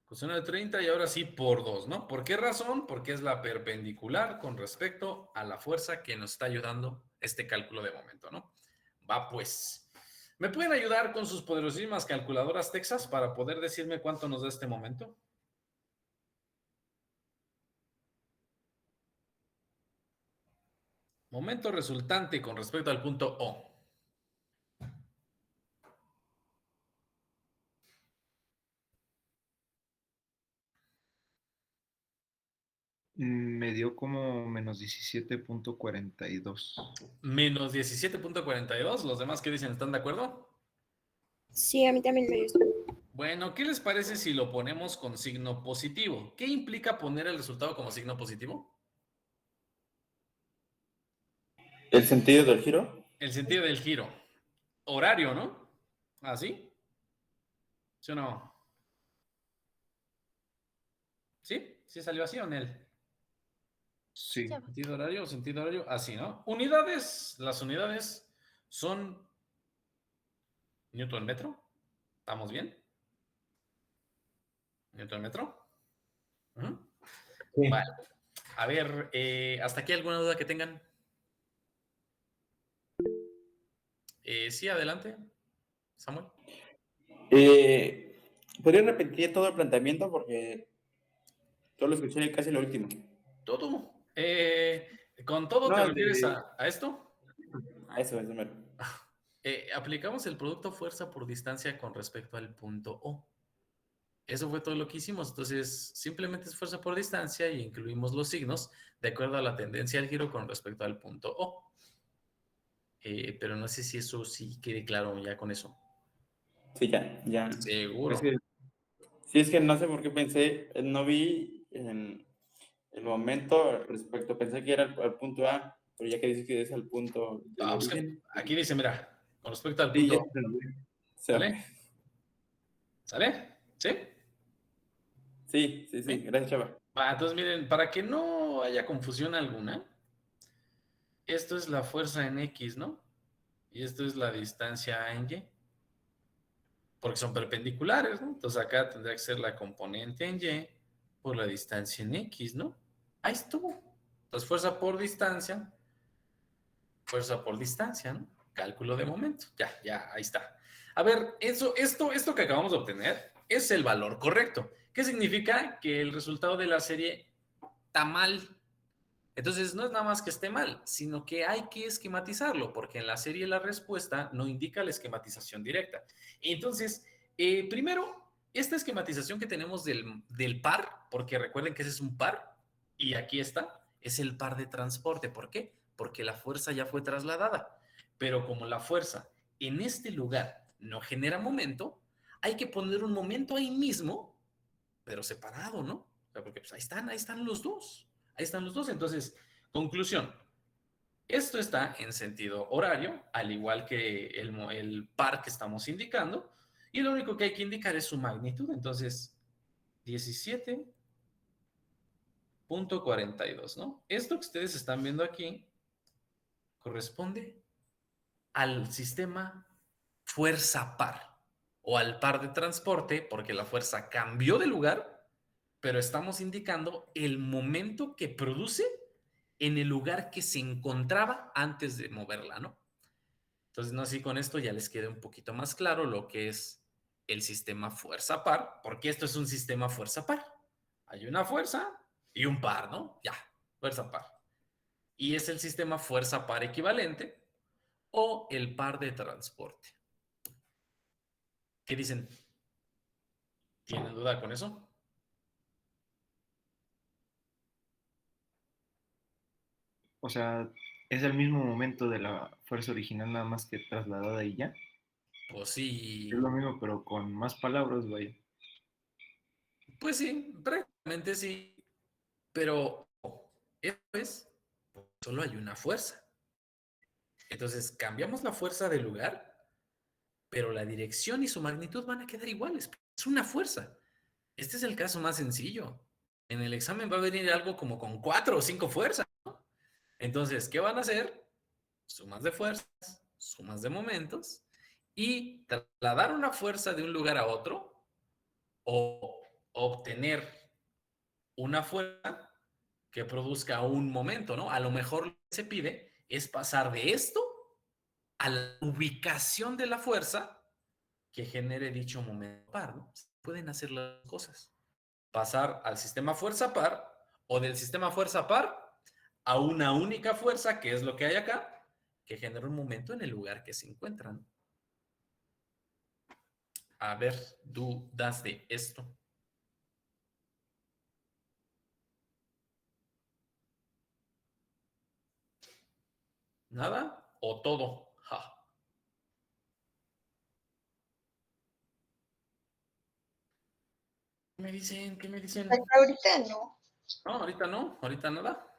Coseno de 30 y ahora sí por 2, ¿no? ¿Por qué razón? Porque es la perpendicular con respecto a la fuerza que nos está ayudando este cálculo de momento, ¿no? Va pues. ¿Me pueden ayudar con sus poderosísimas calculadoras Texas para poder decirme cuánto nos da este momento? Momento resultante con respecto al punto O. Me dio como menos 17.42. Menos 17.42. ¿Los demás qué dicen? ¿Están de acuerdo? Sí, a mí también me gustó. Bueno, ¿qué les parece si lo ponemos con signo positivo? ¿Qué implica poner el resultado como signo positivo? ¿El sentido del giro? El sentido del giro. Horario, ¿no? ¿Así? ¿Sí o no? ¿Sí? ¿Sí salió así o en él? Sí. Sentido horario, así, ¿no? Unidades, las unidades son Newton metro. ¿Estamos bien? ¿Newton metro? Ujú. Sí. Vale. A ver, ¿hasta aquí alguna duda que tengan? Sí, adelante, Samuel. ¿Podrían repetir todo el planteamiento? Porque solo escuché casi lo último. Todo. ¿Con todo te No, refieres a esto? a eso, mero. Aplicamos el producto fuerza por distancia con respecto al punto O. Eso fue todo lo que hicimos. Entonces, simplemente es fuerza por distancia y incluimos los signos de acuerdo a la tendencia al giro con respecto al punto O. Pero no sé si eso sí quede claro ya con eso. Sí, ya. Seguro. Es que no sé por qué pensé, no vi en el momento respecto, pensé que era el punto A, pero ya que dices que es el punto del Pues origen. aquí dice, mira, con respecto al Sí, punto ya O. se lo vi. ¿Sale? ¿Sale? ¿Sí? Sí, ¿Sí? gracias, Chava. Entonces, miren, para que no haya confusión alguna, esto es la fuerza en X, ¿no? Y esto es la distancia en Y, porque son perpendiculares, ¿no? Entonces acá tendría que ser la componente en Y por la distancia en X, ¿no? Ahí estuvo. Entonces fuerza por distancia, ¿no? Cálculo de momento. Ya, ahí está. A ver, esto que acabamos de obtener es el valor correcto. ¿Qué significa? Que el resultado de la serie está mal. Entonces, no es nada más que esté mal, sino que hay que esquematizarlo, porque en la serie la respuesta no indica la esquematización directa. Entonces, primero, esta esquematización que tenemos del par, porque recuerden que ese es un par, y aquí está, es el par de transporte. ¿Por qué? Porque la fuerza ya fue trasladada. Pero como la fuerza en este lugar no genera momento, hay que poner un momento ahí mismo, pero separado, ¿no? O sea, porque pues, ahí están los dos. Ahí están los dos. Entonces, conclusión. Esto está en sentido horario, al igual que el par que estamos indicando, y lo único que hay que indicar es su magnitud. Entonces, 17.42, ¿no? Esto que ustedes están viendo aquí corresponde al sistema fuerza par o al par de transporte, porque la fuerza cambió de lugar, pero estamos indicando el momento que produce en el lugar que se encontraba antes de moverla, ¿no? Entonces, no sé si con esto ya les quede un poquito más claro lo que es el sistema fuerza par, porque esto es un sistema fuerza par. Hay una fuerza y un par, ¿no? Ya, fuerza par. Y es el sistema fuerza par equivalente o el par de transporte. ¿Qué dicen? ¿Tienen duda con eso? O sea, es el mismo momento de la fuerza original, nada más que trasladada y ya. Pues sí, Es lo mismo, pero con más palabras, vaya. pues sí, prácticamente sí, pero eso es, solo hay una fuerza. Entonces, cambiamos la fuerza de lugar, pero la dirección y su magnitud van a quedar iguales. Es una fuerza. Este es el caso más sencillo. En el examen va a venir algo como con 4 o 5 fuerzas, ¿no? Entonces, ¿qué van a hacer? Sumas de fuerzas, sumas de momentos, y trasladar una fuerza de un lugar a otro o obtener una fuerza que produzca un momento, ¿no? A lo mejor lo que se pide es pasar de esto a la ubicación de la fuerza que genere dicho momento par, ¿no? Pueden hacer las cosas. Pasar al sistema fuerza par o del sistema fuerza par a una única fuerza, que es lo que hay acá, que genera un momento en el lugar que se encuentran. A ver, dudas de esto. ¿Nada? ¿O todo? Ja. ¿Qué me dicen? ¿Qué me dicen? Ahorita no. No, ahorita nada.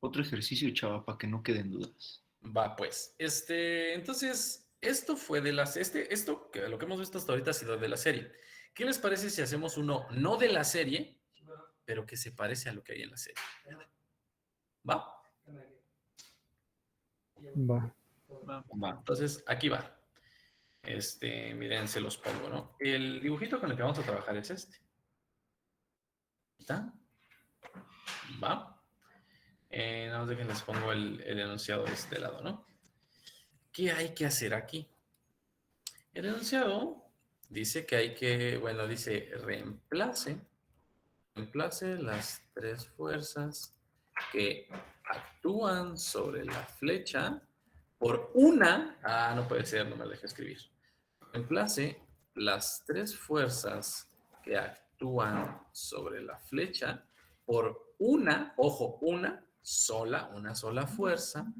Otro ejercicio, chava, para que no queden dudas. Va, pues. Entonces, esto fue de las. Que lo que hemos visto hasta ahorita ha sido de la serie. ¿Qué les parece si hacemos uno no de la serie, pero que se parece a lo que hay en la serie? ¿Va? Va. Va. Entonces, aquí va. Miren, se los pongo, ¿no? El dibujito con el que vamos a trabajar es este. ¿Está? Va. Nada más dejen, les pongo el enunciado de este lado, ¿no? ¿Qué hay que hacer aquí? El enunciado dice que hay que, bueno, dice reemplace las tres fuerzas que actúan sobre la flecha por una, no puede ser, no me deja escribir. Reemplace las tres fuerzas que actúan sobre la flecha por una, ojo, una sola fuerza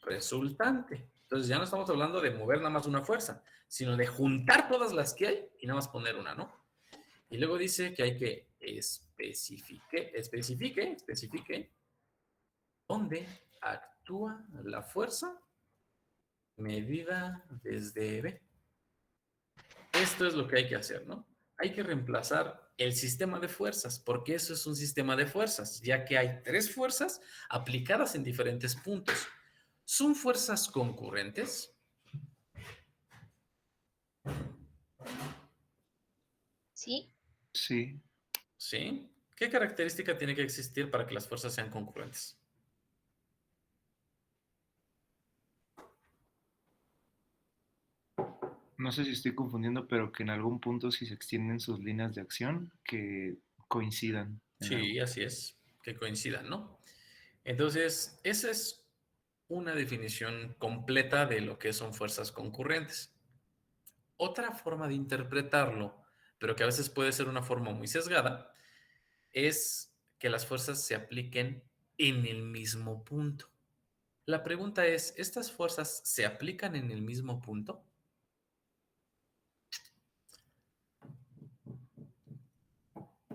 resultante. Entonces ya no estamos hablando de mover nada más una fuerza, sino de juntar todas las que hay y nada más poner una, ¿no? Y luego dice que hay que especifique dónde actúa la fuerza medida desde B. Esto es lo que hay que hacer, ¿no? Hay que reemplazar el sistema de fuerzas, porque eso es un sistema de fuerzas, ya que hay tres fuerzas aplicadas en diferentes puntos. ¿Son fuerzas concurrentes? Sí. Sí. ¿Sí? ¿Qué característica tiene que existir para que las fuerzas sean concurrentes? No sé si estoy confundiendo, pero que en algún punto si se extienden sus líneas de acción, que coincidan. Sí, así es, que coincidan, ¿no? Entonces, esa es una definición completa de lo que son fuerzas concurrentes. Otra forma de interpretarlo, pero que a veces puede ser una forma muy sesgada, es que las fuerzas se apliquen en el mismo punto. La pregunta es, ¿estas fuerzas se aplican en el mismo punto?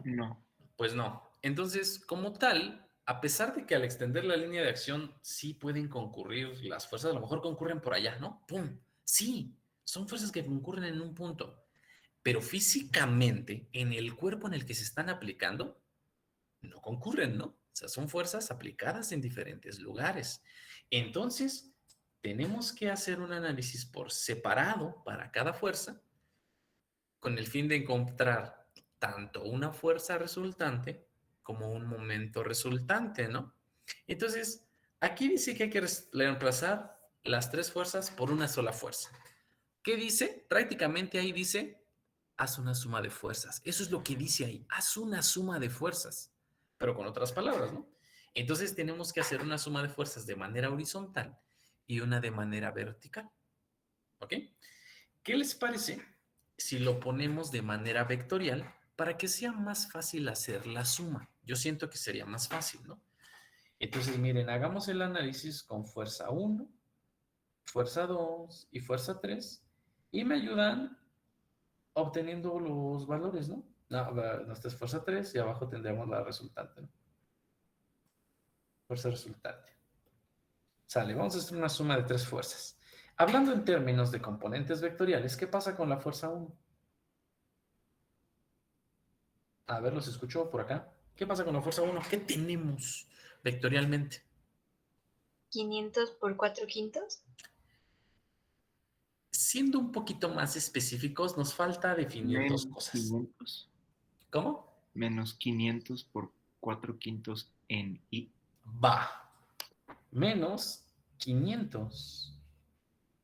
No. Pues no. Entonces, como tal, a pesar de que al extender la línea de acción sí pueden concurrir las fuerzas, a lo mejor concurren por allá, ¿no? ¡Pum! Sí, son fuerzas que concurren en un punto, pero físicamente, en el cuerpo en el que se están aplicando, no concurren, ¿no? O sea, son fuerzas aplicadas en diferentes lugares. Entonces, tenemos que hacer un análisis por separado para cada fuerza con el fin de encontrar tanto una fuerza resultante como un momento resultante, ¿no? Entonces, aquí dice que hay que reemplazar las tres fuerzas por una sola fuerza. ¿Qué dice? Prácticamente ahí dice, haz una suma de fuerzas. Eso es lo que dice ahí, haz una suma de fuerzas, pero con otras palabras, ¿no? Entonces tenemos que hacer una suma de fuerzas de manera horizontal y una de manera vertical. ¿Ok? ¿Qué les parece si lo ponemos de manera vectorial para que sea más fácil hacer la suma? Yo siento que sería más fácil, ¿no? Entonces, miren, hagamos el análisis con fuerza 1, fuerza 2 y fuerza 3 y me ayudan obteniendo los valores, ¿no? No, esta es fuerza 3 y abajo tendremos la resultante, ¿no? Fuerza resultante. Sale, vamos a hacer una suma de tres fuerzas. Hablando en términos de componentes vectoriales, ¿qué pasa con la fuerza 1? A ver, los escucho por acá. ¿Qué pasa con la fuerza 1? ¿Qué tenemos vectorialmente? 500 por 4/5. Siendo un poquito más específicos, nos falta definir dos Menos cosas. 500. ¿Cómo? Menos 500 por 4/5 en I. Va. Menos 500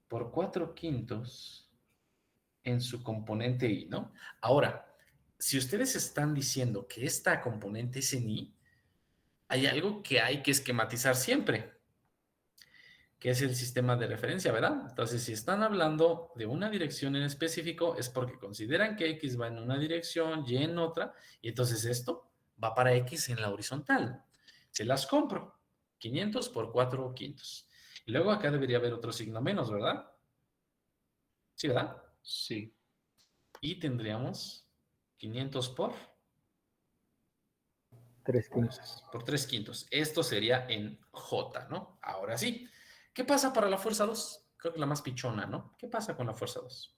por 4/5 en su componente I, ¿no? Ahora, si ustedes están diciendo que esta componente es en I, hay algo que hay que esquematizar siempre, que es el sistema de referencia, ¿verdad? Entonces, si están hablando de una dirección en específico, es porque consideran que X va en una dirección, Y en otra, y entonces esto va para X en la horizontal. Se las compro. 500 por 4/5. Y luego acá debería haber otro signo menos, ¿verdad? Sí, ¿verdad? Sí. Y tendríamos 500 por 3/5. por 3 quintos. Esto sería en J, ¿no? Ahora sí. ¿Qué pasa para la fuerza 2? Creo que la más pichona, ¿no? ¿Qué pasa con la fuerza 2?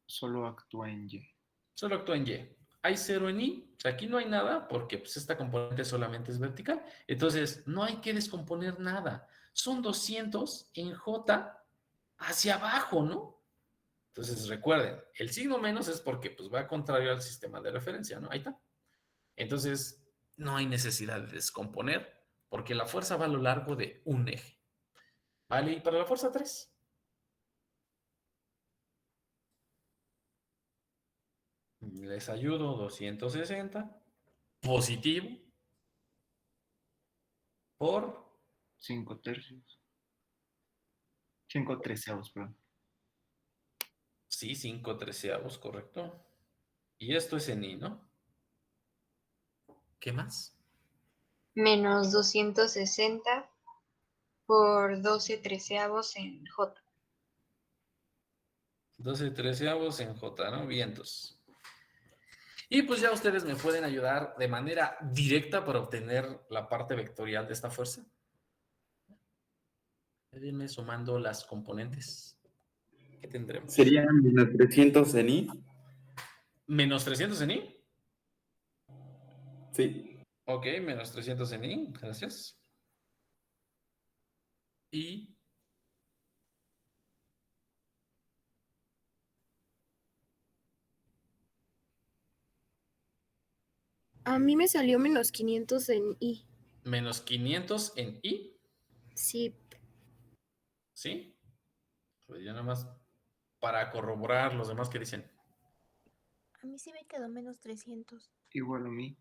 Solo actúa en Y. Solo actúa en Y. Hay 0 en Y. O sea, aquí no hay nada porque pues, esta componente solamente es vertical. Entonces, no hay que descomponer nada. Son 200 en J hacia abajo, ¿no? Entonces, recuerden, el signo menos es porque pues, va contrario al sistema de referencia, ¿no? Ahí está. Entonces, no hay necesidad de descomponer porque la fuerza va a lo largo de un eje. ¿Vale? Y para la fuerza 3. Les ayudo 260 positivo por 5 tercios. 5 treceavos, perdón. sí, 5 treceavos, correcto. Y esto es en I, ¿no? ¿Qué más? Menos 260 por 12 treceavos en J. 12 treceavos en J, ¿no? Vientos. Y pues ya ustedes me pueden ayudar de manera directa para obtener la parte vectorial de esta fuerza. Dime sumando las componentes. ¿Qué tendremos? Sería menos 300 en I. Menos 300 en I. Sí. Ok, menos 300 en I. Gracias. Y A mí me salió menos 500 en I. menos 500 en I. Sí. ¿Sí? Pues ya nada más para corroborar los demás que dicen. A mí sí me quedó menos 300. Igual a mí.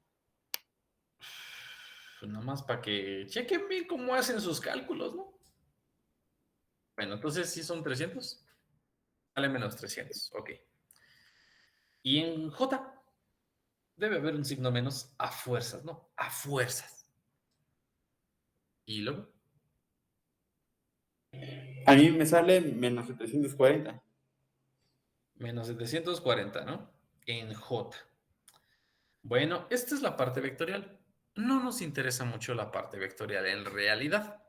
Pues nada más para que chequen bien cómo hacen sus cálculos, ¿no? Bueno, entonces sí son 300. Sale menos 300, ok. Y en J debe haber un signo menos a fuerzas, ¿no? A fuerzas. Y luego, A mí me sale menos 740. menos 740, ¿no? En J. Bueno, esta es la parte vectorial. No nos interesa mucho la parte vectorial en realidad.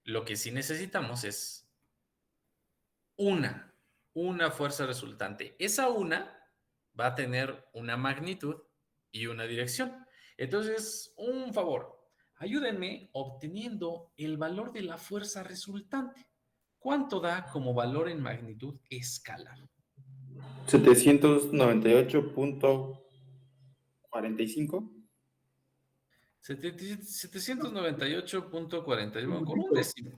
Lo que sí necesitamos es una fuerza resultante. Esa una va a tener una magnitud y una dirección. Entonces, un favor, ayúdenme obteniendo el valor de la fuerza resultante. ¿Cuánto da como valor en magnitud escalar? 798.45. 798.41 con un décimo.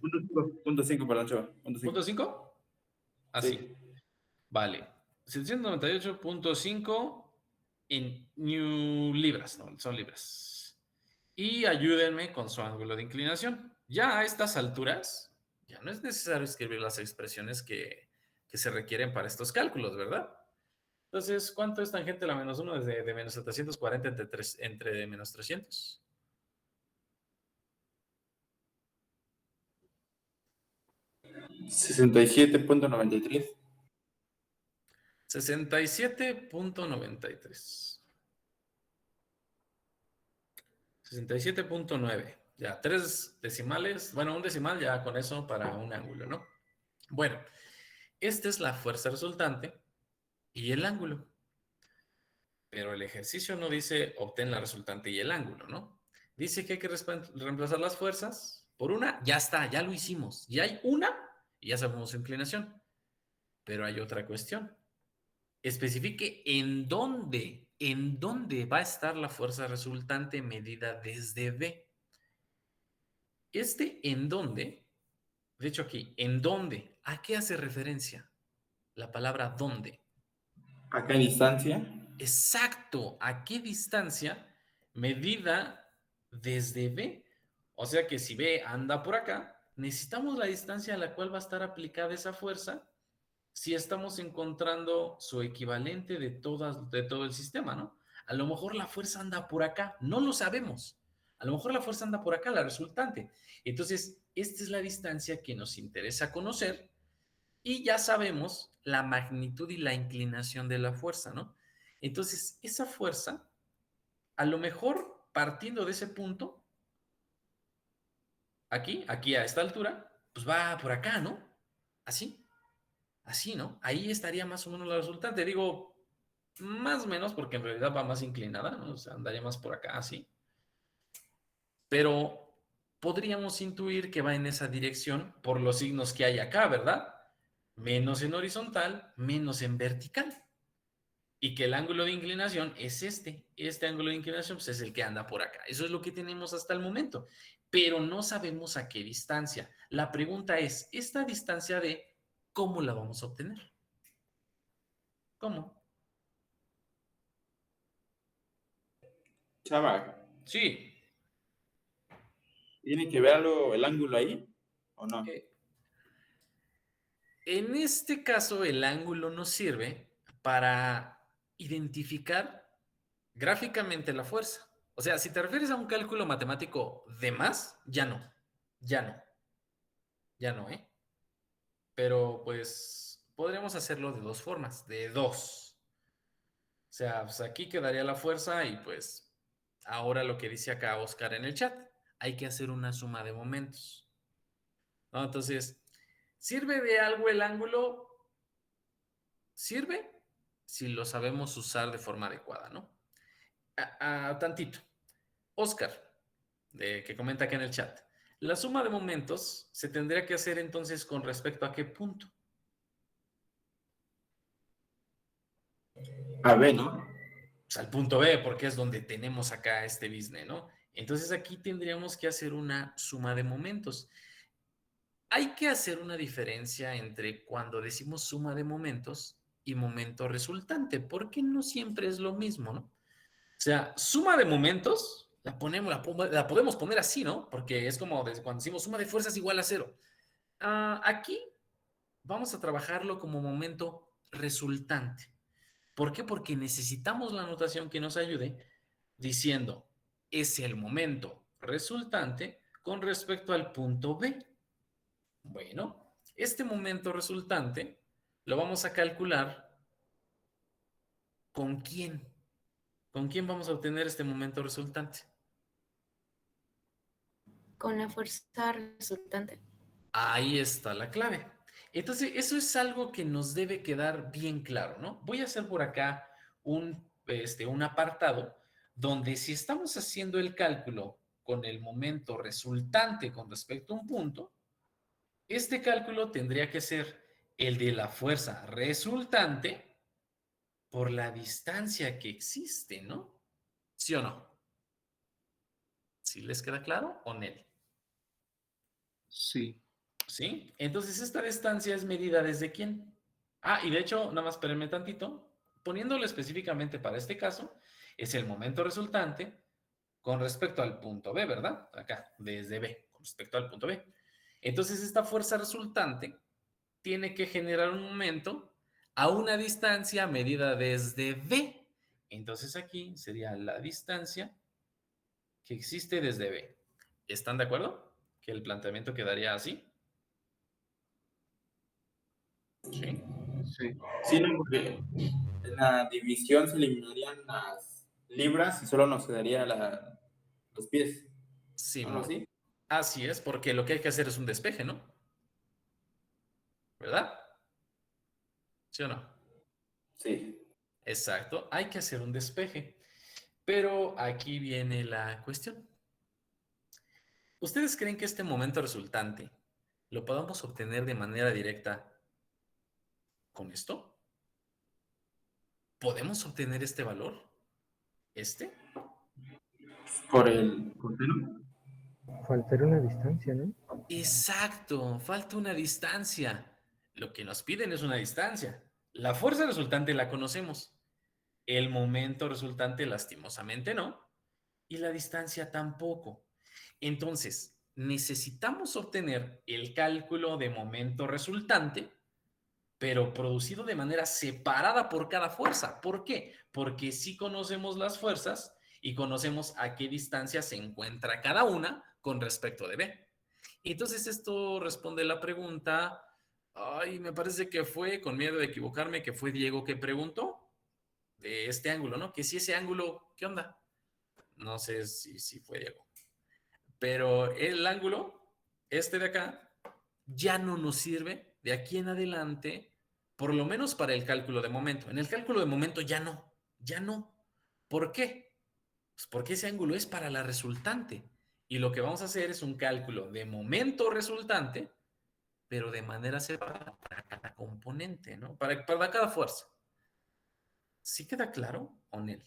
Punto 5, perdón, Chava. Punto 5. ¿Punto 5? Así. Sí. Vale. 798.5 en libras, no, son libras. Y ayúdenme con su ángulo de inclinación. Ya a estas alturas, ya no es necesario escribir las expresiones que se requieren para estos cálculos, ¿verdad? Entonces, ¿cuánto es tangente a la menos 1 desde de menos 740 entre menos 300? $67.93. 67.93. 67.9. Ya, 3 decimales. Bueno, un decimal ya con eso para un ángulo, ¿no? Bueno, esta es la fuerza resultante y el ángulo. Pero el ejercicio no dice obtén la resultante y el ángulo, ¿no? Dice que hay que reemplazar las fuerzas por una. Ya está, ya lo hicimos. Ya hay una y ya sabemos su inclinación. Pero hay otra cuestión. Especifique en dónde va a estar la fuerza resultante medida desde B. En dónde, de hecho aquí, en dónde, ¿a qué hace referencia la palabra dónde? ¿A qué distancia? Exacto, ¿a qué distancia medida desde B? O sea que si B anda por acá, necesitamos la distancia a la cual va a estar aplicada esa fuerza si estamos encontrando su equivalente de todo el sistema, ¿no? A lo mejor la fuerza anda por acá, no lo sabemos. A lo mejor la fuerza anda por acá, la resultante. Entonces, esta es la distancia que nos interesa conocer y ya sabemos la magnitud y la inclinación de la fuerza, ¿no? Entonces, esa fuerza, a lo mejor partiendo de ese punto, aquí a esta altura, pues va por acá, ¿no? Así, ¿no? Ahí estaría más o menos la resultante. Digo, más o menos, porque en realidad va más inclinada, ¿no? O sea, andaría más por acá, así. Pero podríamos intuir que va en esa dirección por los signos que hay acá, ¿verdad? Menos en horizontal, menos en vertical. Y que el ángulo de inclinación es este. Este ángulo de inclinación pues, es el que anda por acá. Eso es lo que tenemos hasta el momento. Pero no sabemos a qué distancia. La pregunta es, ¿esta distancia de cómo la vamos a obtener? ¿Cómo? Chava, Sí. ¿tiene que ver algo el ángulo ahí o no? En este caso, el ángulo nos sirve para identificar gráficamente la fuerza. O sea, si te refieres a un cálculo matemático de más, ya no. Ya no. Ya no, ¿eh? Pero pues podríamos hacerlo de dos formas, de dos. O sea, pues aquí quedaría la fuerza y pues ahora lo que dice acá Oscar en el chat, hay que hacer una suma de momentos, ¿no? Entonces, ¿sirve de algo el ángulo? Sirve si lo sabemos usar de forma adecuada, ¿no? Tantito. Oscar, que comenta acá en el chat. La suma de momentos se tendría que hacer entonces con respecto a qué punto. A ver, ¿no? Pues al punto B, porque es donde tenemos acá este business, ¿no? Entonces aquí tendríamos que hacer una suma de momentos. Hay que hacer una diferencia entre cuando decimos suma de momentos y momento resultante, porque no siempre es lo mismo, ¿no? O sea, suma de momentos, la podemos poner así, ¿no? Porque es como cuando decimos suma de fuerzas igual a cero. Aquí vamos a trabajarlo como momento resultante. ¿Por qué? Porque necesitamos la notación que nos ayude diciendo es el momento resultante con respecto al punto B. Bueno, este momento resultante lo vamos a calcular ¿con quién? ¿Con quién vamos a obtener este momento resultante? Con la fuerza resultante. Ahí está la clave. Entonces, eso es algo que nos debe quedar bien claro, ¿no? Voy a hacer por acá un apartado donde si estamos haciendo el cálculo con el momento resultante con respecto a un punto, este cálculo tendría que ser el de la fuerza resultante por la distancia que existe, ¿no? ¿Sí o no? ¿Sí les queda claro o no? Sí. ¿Sí? Entonces, esta distancia es medida desde quién. Y de hecho, nada más espérenme tantito, poniéndolo específicamente para este caso, es el momento resultante con respecto al punto B, ¿verdad? Acá, desde B, con respecto al punto B. Entonces, esta fuerza resultante tiene que generar un momento a una distancia medida desde B. Entonces, aquí sería la distancia que existe desde B. ¿Están de acuerdo? Que el planteamiento quedaría así. Sí. Sí. Sí, no, porque en la división se eliminarían las libras y solo nos quedaría los pies. ¿Algo Simón. así? Así es, porque lo que hay que hacer es un despeje, ¿no? ¿Verdad? ¿Sí o no? Sí. Exacto, hay que hacer un despeje. Pero aquí viene la cuestión. ¿Ustedes creen que este momento resultante lo podamos obtener de manera directa con esto? ¿Podemos obtener este valor? ¿Este? Por el continuo. Faltar una distancia, ¿no? Exacto, falta una distancia. Lo que nos piden es una distancia. La fuerza resultante la conocemos. El momento resultante, lastimosamente, no. Y la distancia tampoco. Entonces, necesitamos obtener el cálculo de momento resultante, pero producido de manera separada por cada fuerza. ¿Por qué? Porque sí conocemos las fuerzas y conocemos a qué distancia se encuentra cada una con respecto de B. Entonces esto responde la pregunta, ay, me parece que fue, con miedo de equivocarme, que fue Diego que preguntó de este ángulo, ¿no? Que si ese ángulo, ¿qué onda? No sé si fue Diego. Pero el ángulo, este de acá, ya no nos sirve de aquí en adelante, por lo menos para el cálculo de momento. En el cálculo de momento ya no, ya no. ¿Por qué? Pues porque ese ángulo es para la resultante. Y lo que vamos a hacer es un cálculo de momento resultante, pero de manera separada para cada componente, ¿no? Para cada fuerza. ¿Sí queda claro, Onel?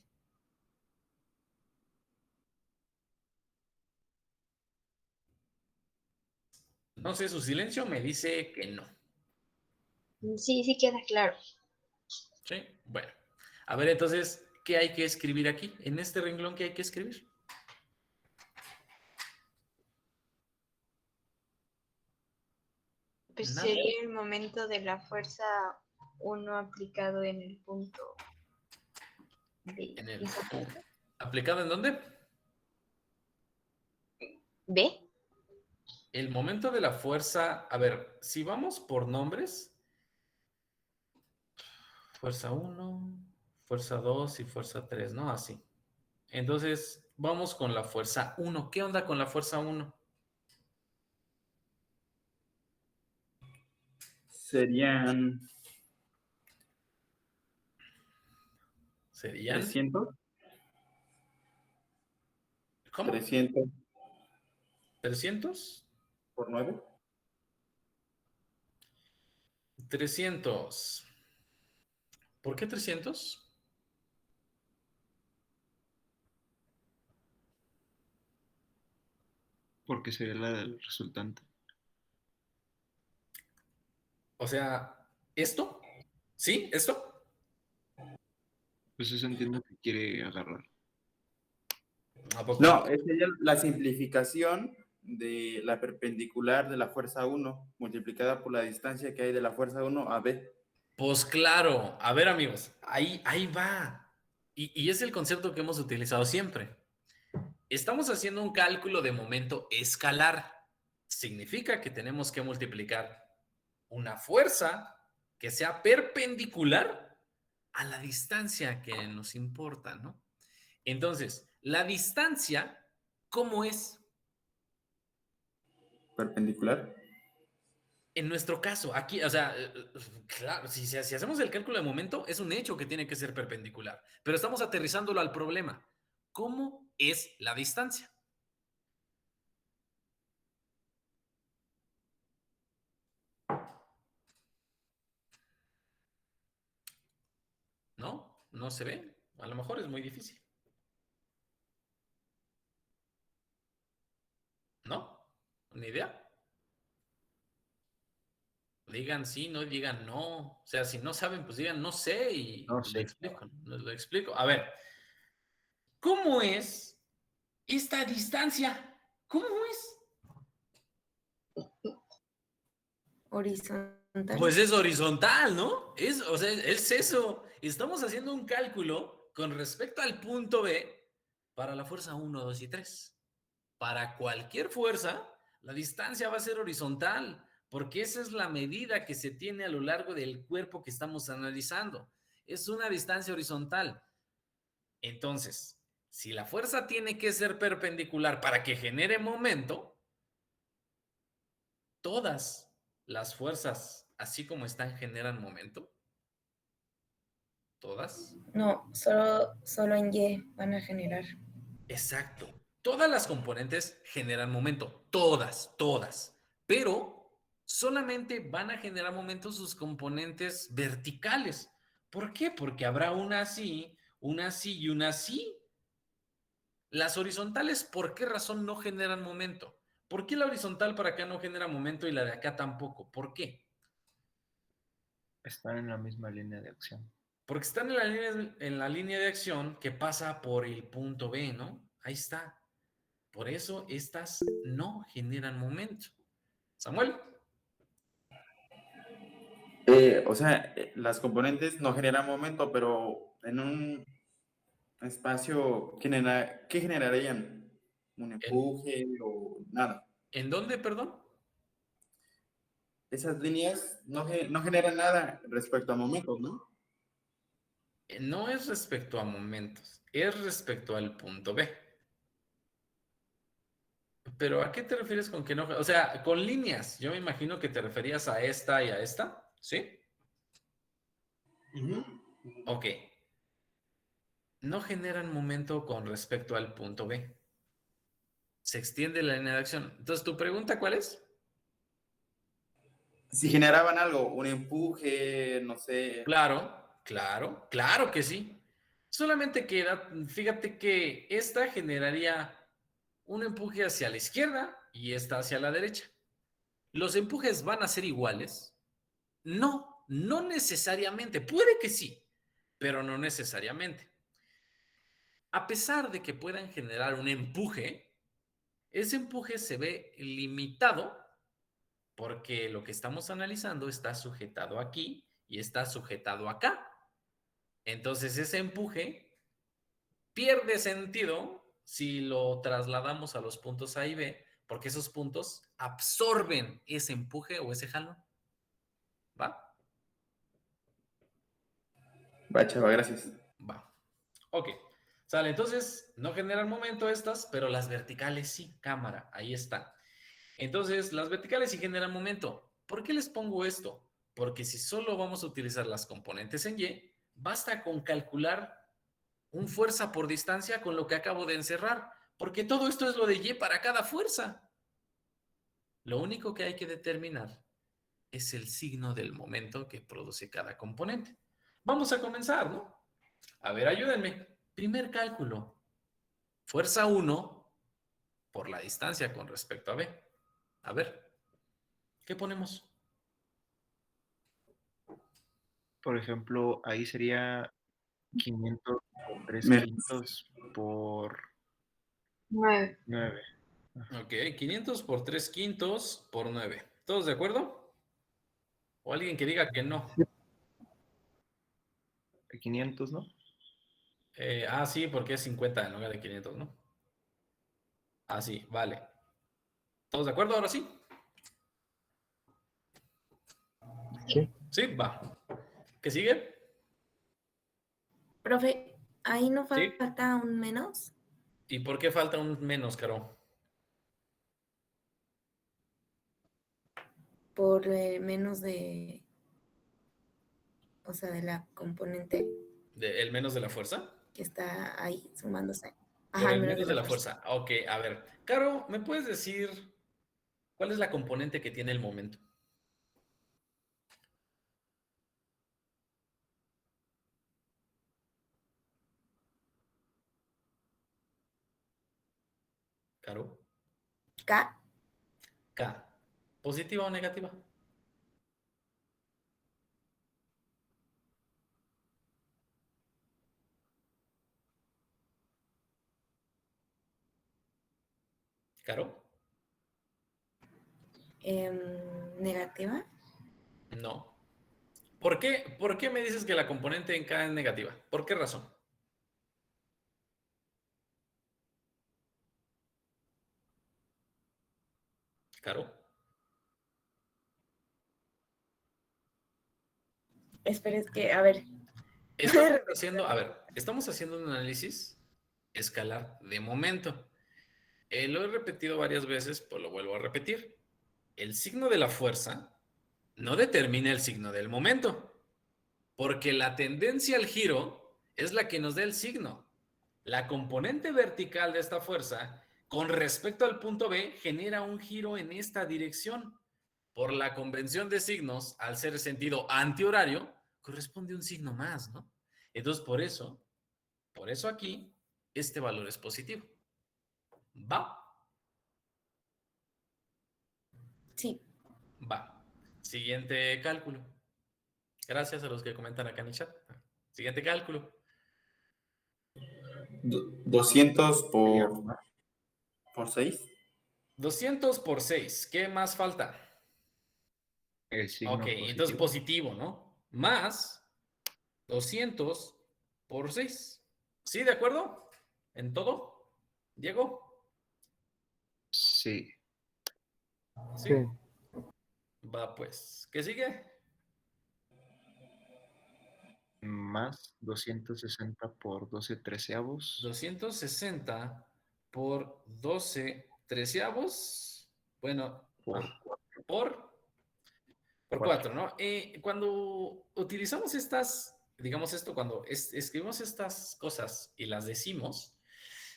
No sé, su silencio me dice que no. Sí, sí queda claro. ¿Sí? Bueno. A ver, entonces, ¿qué hay que escribir aquí? En este renglón, ¿qué hay que escribir? Pues Nada. sería el momento de la fuerza 1 aplicado en el punto En el, isótopo. ¿aplicado en dónde? ¿B? El momento de la fuerza, a ver, si vamos por nombres, fuerza 1, fuerza 2 y fuerza 3, ¿no? Así. Entonces, vamos con la fuerza 1. ¿Qué onda con la fuerza 1? Serían ¿Serían? 300. ¿Cómo? 300 ¿300? por 9. 300. ¿Por qué 300? Porque sería la del resultante. O sea, ¿esto? ¿Sí? ¿Esto? Pues eso entiendo que quiere agarrar. ¿A poco? No, sería la simplificación de la perpendicular de la fuerza 1 multiplicada por la distancia que hay de la fuerza 1 a B. Pues claro. A ver, amigos, ahí va. Y es el concepto que hemos utilizado siempre. Estamos haciendo un cálculo de momento escalar. Significa que tenemos que multiplicar una fuerza que sea perpendicular a la distancia que nos importa, ¿no? Entonces, la distancia, ¿cómo es? Perpendicular. En nuestro caso, aquí, o sea, claro, si hacemos el cálculo de momento, es un hecho que tiene que ser perpendicular, pero estamos aterrizándolo al problema. ¿Cómo es la distancia? ¿No? ¿No se ve? A lo mejor es muy difícil. ¿No? ¿Ni idea? Digan sí, no digan no. O sea, si no saben, pues digan no sé y No lo sé. explico. Lo explico. A ver, ¿cómo es esta distancia? ¿Cómo es? Horizontal. Pues es horizontal, ¿no? O sea, es eso. Estamos haciendo un cálculo con respecto al punto B para la fuerza 1, 2 y 3. Para cualquier fuerza, la distancia va a ser horizontal, porque esa es la medida que se tiene a lo largo del cuerpo que estamos analizando. Es una distancia horizontal. Entonces, si la fuerza tiene que ser perpendicular para que genere momento, todas las fuerzas, así como están, generan momento. ¿Todas? No, solo en Y van a generar. Exacto. Todas las componentes generan momento. Todas. Pero solamente van a generar momento sus componentes verticales. ¿Por qué? Porque habrá una así y una así. Las horizontales, ¿por qué razón no generan momento? ¿Por qué la horizontal para acá no genera momento y la de acá tampoco? ¿Por qué? Están en la misma línea de acción. Porque están en la línea de acción que pasa por el punto B, ¿no? Ahí está. Por eso estas no generan momento. Samuel. O sea, las componentes no generan momento, pero espacio, ¿qué generarían? ¿Un empuje o nada? ¿En dónde, perdón? Esas líneas no generan nada respecto a momentos, ¿no? No es respecto a momentos, es respecto al punto B. Pero ¿a qué te refieres con que no? O sea, con líneas, yo me imagino que te referías a esta y a esta, ¿sí? Ujú. Ok. No generan momento con respecto al punto B. Se extiende la línea de acción. Entonces, ¿tu pregunta cuál es? Si generaban algo, un empuje, no sé. Claro que sí. Solamente queda, fíjate que esta generaría un empuje hacia la izquierda y esta hacia la derecha. ¿Los empujes van a ser iguales? No, no necesariamente. Puede que sí, pero no necesariamente. A pesar de que puedan generar un empuje, ese empuje se ve limitado porque lo que estamos analizando está sujetado aquí y está sujetado acá. Entonces ese empuje pierde sentido si lo trasladamos a los puntos A y B, porque esos puntos absorben ese empuje o ese jalón. ¿Va? Va, chava, gracias. Va. Ok. Sale, entonces no generan momento estas, pero las verticales sí, cámara, ahí está. Entonces, las verticales sí generan momento. ¿Por qué les pongo esto? Porque si solo vamos a utilizar las componentes en Y, basta con calcular un fuerza por distancia con lo que acabo de encerrar, porque todo esto es lo de Y para cada fuerza. Lo único que hay que determinar es el signo del momento que produce cada componente. Vamos a comenzar, ¿no? A ver, ayúdenme. Primer cálculo. Fuerza 1 por la distancia con respecto a B. A ver, ¿qué ponemos? Por ejemplo, ahí sería 500 por 3 Me- quintos por 9. 9. Ok, 500 por 3 quintos por 9. ¿Todos de acuerdo? O alguien que diga que no. 500, ¿no? Sí, porque es 50 en lugar de 500, ¿no? Sí, vale. ¿Todos de acuerdo ahora sí? Sí. Sí, va. ¿Qué sigue? Profe, ahí no Sí. falta un menos ¿Y por qué falta un menos, Caro? por menos de, o sea, de la componente ¿El menos de la fuerza? que está ahí sumándose. Por Ajá, el el menos de menos de la la fuerza. fuerza. Ok, a ver. Caro, ¿me puedes decir cuál es la componente que tiene el momento? Caro. K, K. ¿Positiva o negativa? Caro. negativa. No. ¿Por qué me dices que la componente en K es negativa? ¿Por qué razón? Caro. Espera, es que, a ver. Estamos haciendo un análisis escalar de momento. Lo he repetido varias veces, pues lo vuelvo a repetir. El signo de la fuerza no determina el signo del momento, porque la tendencia al giro es la que nos da el signo. La componente vertical de esta fuerza, con respecto al punto B, genera un giro en esta dirección. Por la convención de signos, al ser sentido antihorario, corresponde un signo más, ¿no? Entonces, por eso aquí, este valor es positivo. ¿Va? Sí, Va. Siguiente cálculo. Gracias a los que comentan acá en el chat. Siguiente cálculo. 200 por 6. 200 por 6. ¿Qué más falta? El Ok, signo entonces positivo. positivo, ¿no? Más 200 por 6. ¿Sí, de acuerdo? ¿En todo? ¿Diego? Sí. ¿Sí? Sí. Va pues. ¿Qué sigue? Más 260 por 12 treceavos. 260 por 12 treceavos. Bueno, Por por cuatro. 4, ¿no? Cuando utilizamos estas, digamos esto, cuando escribimos estas cosas y las decimos,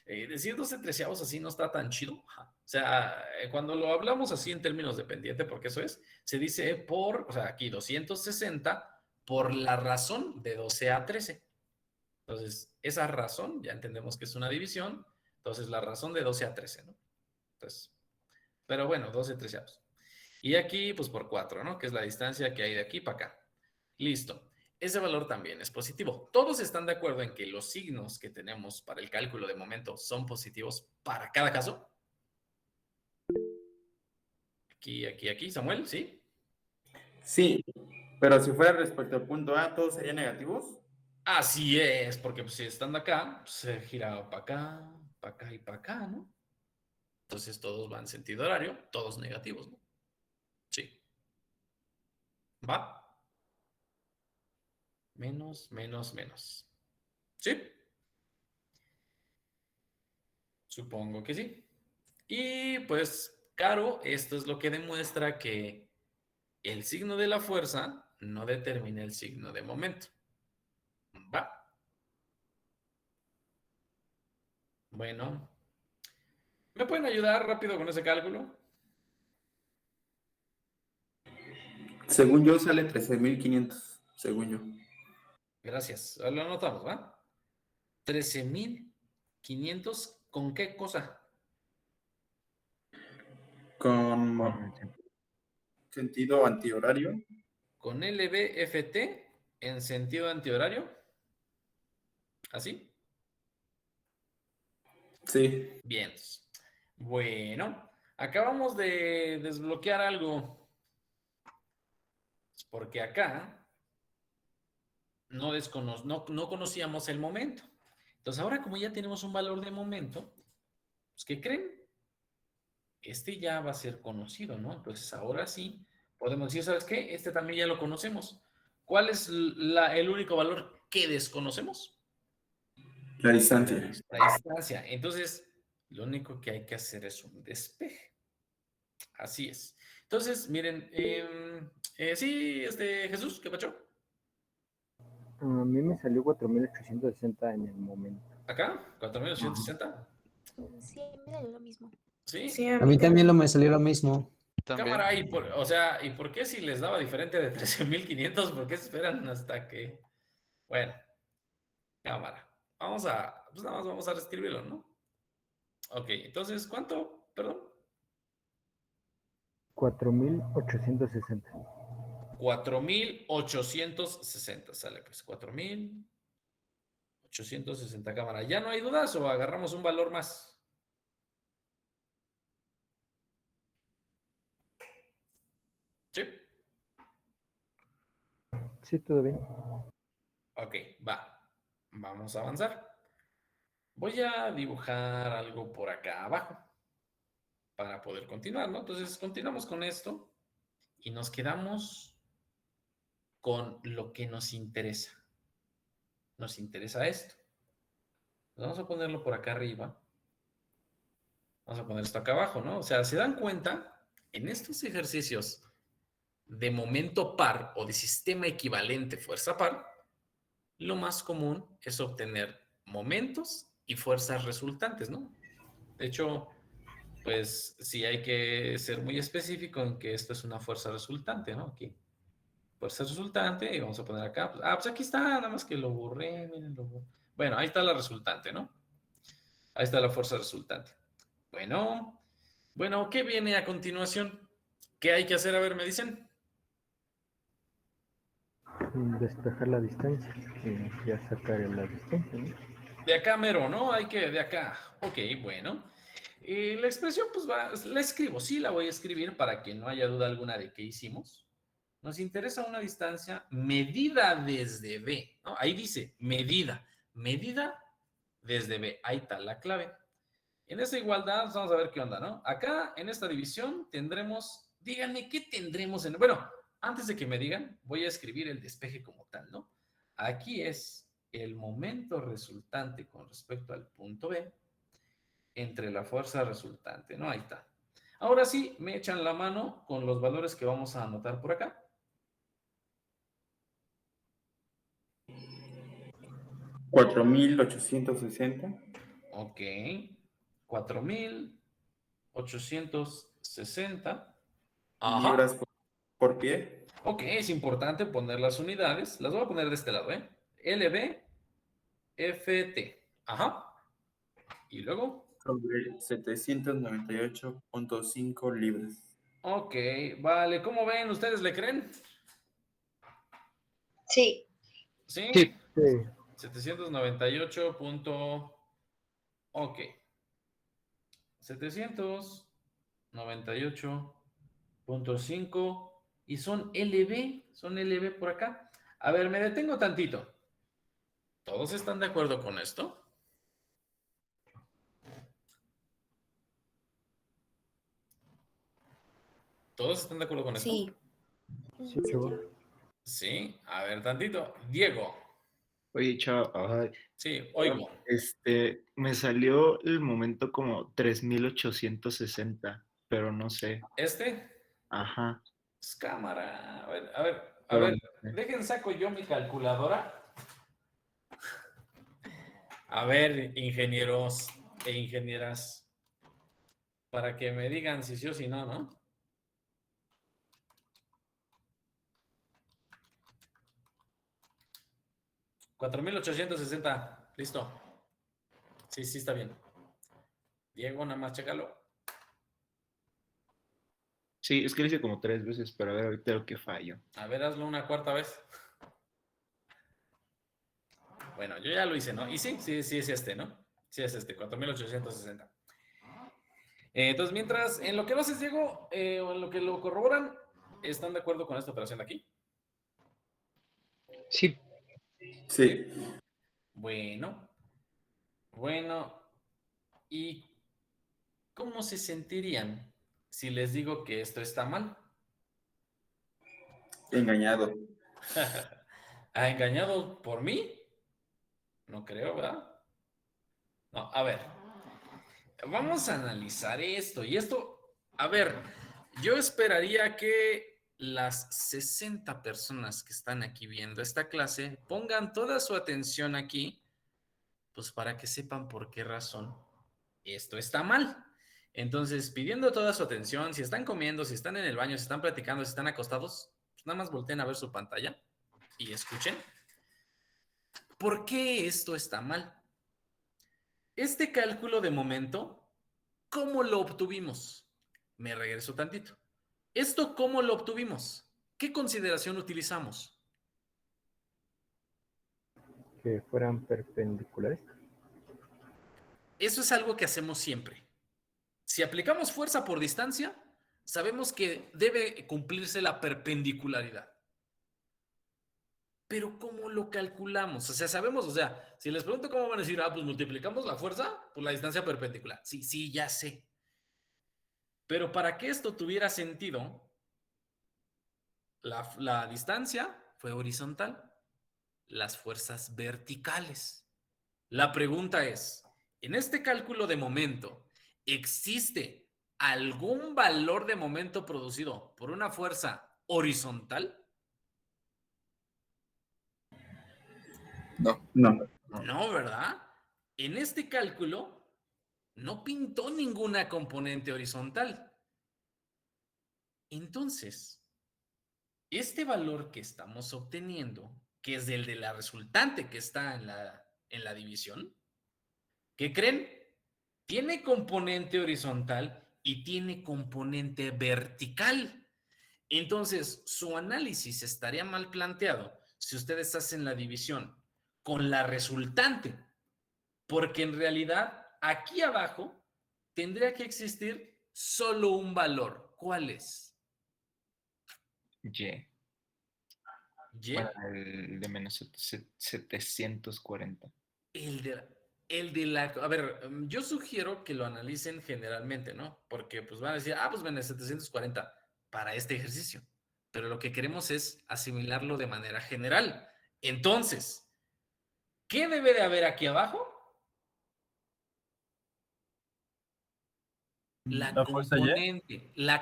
decir 12 treceavos así no está tan chido. O sea, cuando lo hablamos así en términos de pendiente, porque eso es, se dice por, o sea, aquí 260 por la razón de 12 a 13. Entonces, esa razón, ya entendemos que es una división, entonces la razón de 12 a 13, ¿no? Entonces, pero bueno, 12 treceavos. Y aquí, pues por 4, ¿no? Que es la distancia que hay de aquí para acá. Listo. Ese valor también es positivo. Todos están de acuerdo en que los signos que tenemos para el cálculo de momento son positivos para cada caso. Aquí, Samuel, ¿sí? Sí, pero si fuera respecto al punto A, ¿todos serían negativos? Así es, porque pues, si estando acá, pues, se gira para acá y para acá, ¿no? Entonces todos van en sentido horario, todos negativos, ¿no? Sí. ¿Va? Menos, menos, menos. ¿Sí? Supongo que sí. Y pues, Caro, esto es lo que demuestra que el signo de la fuerza no determina el signo de momento. ¿Va? Bueno, ¿me pueden ayudar rápido con ese cálculo? Según yo sale 13.500, según yo. Gracias. Lo anotamos, ¿va? 13,500, ¿con qué cosa? Con sentido antihorario. Con LBFT en sentido antihorario. ¿Así? Sí. Bien. Bueno, acabamos de desbloquear algo. Porque acá no conocíamos el momento. Entonces, ahora como ya tenemos un valor de momento, pues, ¿qué creen? Este ya va a ser conocido, ¿no? Entonces, ahora sí podemos decir, ¿sabes qué? Este también ya lo conocemos. ¿Cuál es el único valor que desconocemos? La distancia. La distancia. Entonces, lo único que hay que hacer es un despeje. Así es. Entonces, miren, sí, Jesús, ¿qué pasó? A mí me salió 4.860 en el momento. ¿Acá? ¿4,860? Sí, me da lo mismo. ¿Sí? Sí, A mí también me salió lo mismo. También. Cámara, o sea, ¿y por qué si les daba diferente de 13,500? ¿Por qué se esperan hasta que? Bueno, cámara. Pues nada más vamos a reescribirlo, ¿no? Ok, entonces, ¿cuánto? Perdón. 4.860. 4,860. Sale, pues, 4,860 cámara. ¿Ya no hay dudas o agarramos un valor más? Sí. Sí, todo bien. Ok, va. Vamos a avanzar. Voy a dibujar algo por acá abajo para poder continuar, ¿no? Entonces, continuamos con esto y nos quedamos con lo que nos interesa. Nos interesa esto. Vamos a ponerlo por acá arriba. Vamos a poner esto acá abajo, ¿no? O sea, ¿se dan cuenta? En estos ejercicios de momento par o de sistema equivalente fuerza par, lo más común es obtener momentos y fuerzas resultantes, ¿no? De hecho, pues sí hay que ser muy específico en que esto es una fuerza resultante, ¿no? Aquí, fuerza resultante, y vamos a poner acá, pues aquí está, nada más que lo borré, miren, bueno, ahí está la resultante, ¿no? Ahí está la fuerza resultante. Bueno, ¿qué viene a continuación? ¿Qué hay que hacer? A ver, me dicen. Despejar la distancia. Ya sacar la distancia, ¿no? De acá mero, ¿no? De acá. Ok, bueno. La expresión, pues la escribo, sí la voy a escribir para que no haya duda alguna de qué hicimos. Nos interesa una distancia medida desde B, ¿no? Ahí dice medida. Medida desde B. Ahí está la clave. En esta igualdad, vamos a ver qué onda, ¿no? Acá, en esta división, tendremos, díganme, ¿qué tendremos en...? Bueno, antes de que me digan, voy a escribir el despeje como tal, ¿no? Aquí es el momento resultante con respecto al punto B entre la fuerza resultante, ¿no? Ahí está. Ahora sí, me echan la mano con los valores que vamos a anotar por acá. 4.860 Ok. 4.860. Ajá. libras por pie. Ok, es importante poner las unidades. Las voy a poner de este lado, ¿eh? LB, FT. Ajá. Y luego. Sobre 798.5 libras. Ok, vale. ¿Cómo ven? ¿Ustedes le creen? Sí. ¿Sí? Sí. 798. Ok. 798.5 y son LB por acá. A ver, me detengo tantito. ¿Todos están de acuerdo con esto? ¿Todos están de acuerdo con esto? Sí. Sí, a ver tantito. Diego. Oye, chao, ay, Sí, oigo. me salió el momento como 3860, pero no sé. ¿Este? Ajá, Es cámara. A pero ver, no sé. dejen saco yo mi calculadora. A ver, ingenieros e ingenieras, para que me digan si sí o si no, ¿no? $4,860. Listo. Sí, sí, está bien. Diego, nada más chécalo. Sí, es que lo hice como 3 veces, pero a ver, ahorita lo que fallo. A ver, hazlo una cuarta vez. Bueno, yo ya lo hice, ¿no? Y sí, sí, sí es este, ¿no? Sí es este, 4,860. Entonces, mientras, en lo que lo haces, Diego, o en lo que lo corroboran, ¿están de acuerdo con esta operación de aquí? Sí. Sí. Bueno, bueno, ¿y cómo se sentirían si les digo que esto está mal? Engañado. ¿Ha engañado por mí? No creo, ¿verdad? No, a ver, vamos a analizar esto. Y esto, a ver, yo esperaría que las 60 personas que están aquí viendo esta clase pongan toda su atención aquí, pues para que sepan por qué razón esto está mal. Entonces, pidiendo toda su atención, si están comiendo, si están en el baño, si están platicando, si están acostados, pues nada más volteen a ver su pantalla y escuchen. ¿Por qué esto está mal? Este cálculo de momento, ¿cómo lo obtuvimos? Me regreso tantito. ¿Esto cómo lo obtuvimos? ¿Qué consideración utilizamos? Que fueran perpendiculares. Eso es algo que hacemos siempre. Si aplicamos fuerza por distancia, sabemos que debe cumplirse la perpendicularidad. Pero ¿cómo lo calculamos? O sea, sabemos, o sea, si les pregunto cómo van a decir, pues multiplicamos la fuerza por la distancia perpendicular. Sí, sí, ya sé. Pero para que esto tuviera sentido, la distancia fue horizontal, las fuerzas verticales. La pregunta es, en este cálculo de momento, ¿existe algún valor de momento producido por una fuerza horizontal? No. No. No, ¿verdad? En este cálculo no pintó ninguna componente horizontal. Entonces, este valor que estamos obteniendo, que es el de la resultante que está en la división, ¿qué creen? Tiene componente horizontal y tiene componente vertical. Entonces, su análisis estaría mal planteado si ustedes hacen la división con la resultante, porque en realidad aquí abajo tendría que existir solo un valor. ¿Cuál es? Y. Y. Bueno, el de menos 740. El de... A ver, yo sugiero que lo analicen generalmente, ¿no? Porque pues van a decir, pues ven, 740 para este ejercicio. Pero lo que queremos es asimilarlo de manera general. Entonces, ¿qué debe de haber aquí abajo? La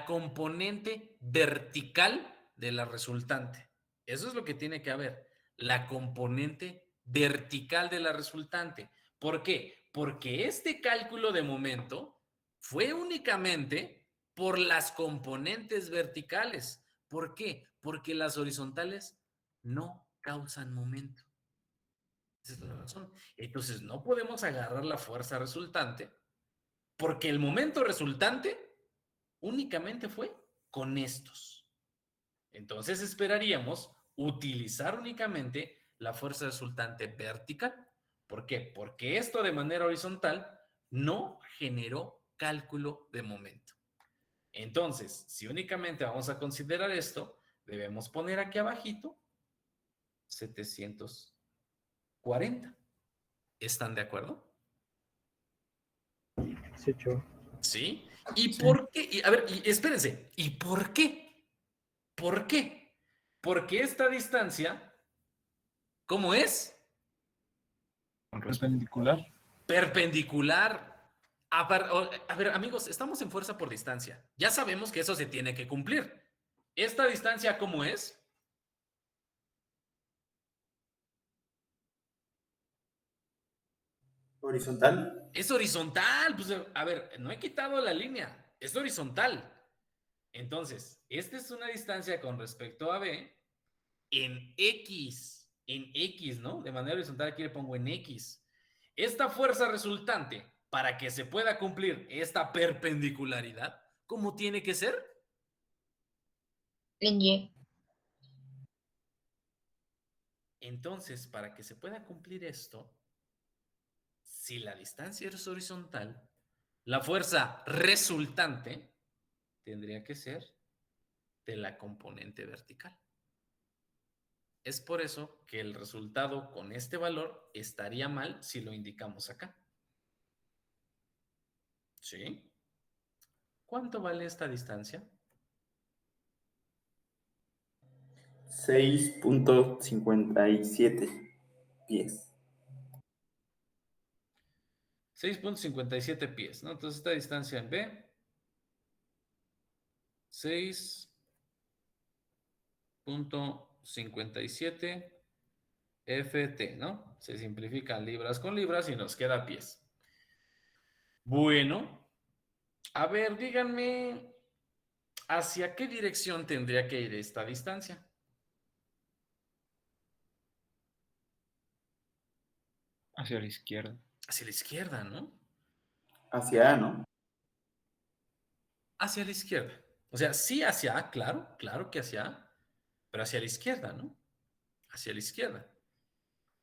componente vertical de la resultante. Eso es lo que tiene que haber. La componente vertical de la resultante. ¿Por qué? Porque este cálculo de momento fue únicamente por las componentes verticales. ¿Por qué? Porque las horizontales no causan momento. Esa es la razón. Entonces, no podemos agarrar la fuerza resultante porque el momento resultante únicamente fue con estos. Entonces esperaríamos utilizar únicamente la fuerza resultante vertical. ¿Por qué? Porque esto de manera horizontal no generó cálculo de momento. Entonces, si únicamente vamos a considerar esto, debemos poner aquí abajito 740. ¿Están de acuerdo? Sí, chavo. ¿Sí? ¿Y por qué? A ver, espérense. ¿Y por qué? ¿Por qué? Porque esta distancia, ¿cómo es? Perpendicular. Perpendicular. A ver, amigos, estamos en fuerza por distancia. Ya sabemos que eso se tiene que cumplir. ¿Esta distancia cómo es? ¿Horizontal? Es horizontal. Pues, a ver, no he quitado la línea. Es horizontal. Entonces, esta es una distancia con respecto a B en X, ¿no? De manera horizontal aquí le pongo en X. Esta fuerza resultante, para que se pueda cumplir esta perpendicularidad, ¿cómo tiene que ser? En Y. Entonces, para que se pueda cumplir esto, si la distancia es horizontal, la fuerza resultante tendría que ser de la componente vertical. Es por eso que el resultado con este valor estaría mal si lo indicamos acá. ¿Sí? ¿Cuánto vale esta distancia? 6.57 pies. 6.57 pies, ¿no? Entonces esta distancia en B, 6.57 FT, ¿no? Se simplifican libras con libras y nos queda pies. Bueno, a ver, díganme, ¿hacia qué dirección tendría que ir esta distancia? Hacia la izquierda. Hacia la izquierda, ¿no? Hacia A, ¿no? Hacia la izquierda. O sea, sí hacia A, claro, claro que hacia A, pero hacia la izquierda, ¿no? Hacia la izquierda.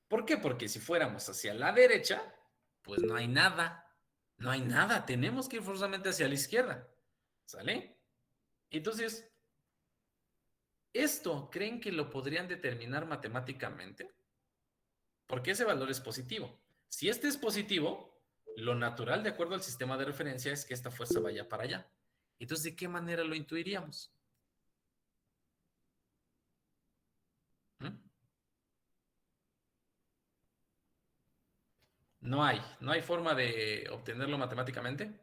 ¿Por qué? Porque si fuéramos hacia la derecha, pues no hay nada. No hay nada. Tenemos que ir forzosamente hacia la izquierda. ¿Sale? Entonces, ¿esto creen que lo podrían determinar matemáticamente? Porque ese valor es positivo. Si este es positivo, lo natural, de acuerdo al sistema de referencia, es que esta fuerza vaya para allá. Entonces, ¿de qué manera lo intuiríamos? ¿Mm? No hay forma de obtenerlo matemáticamente.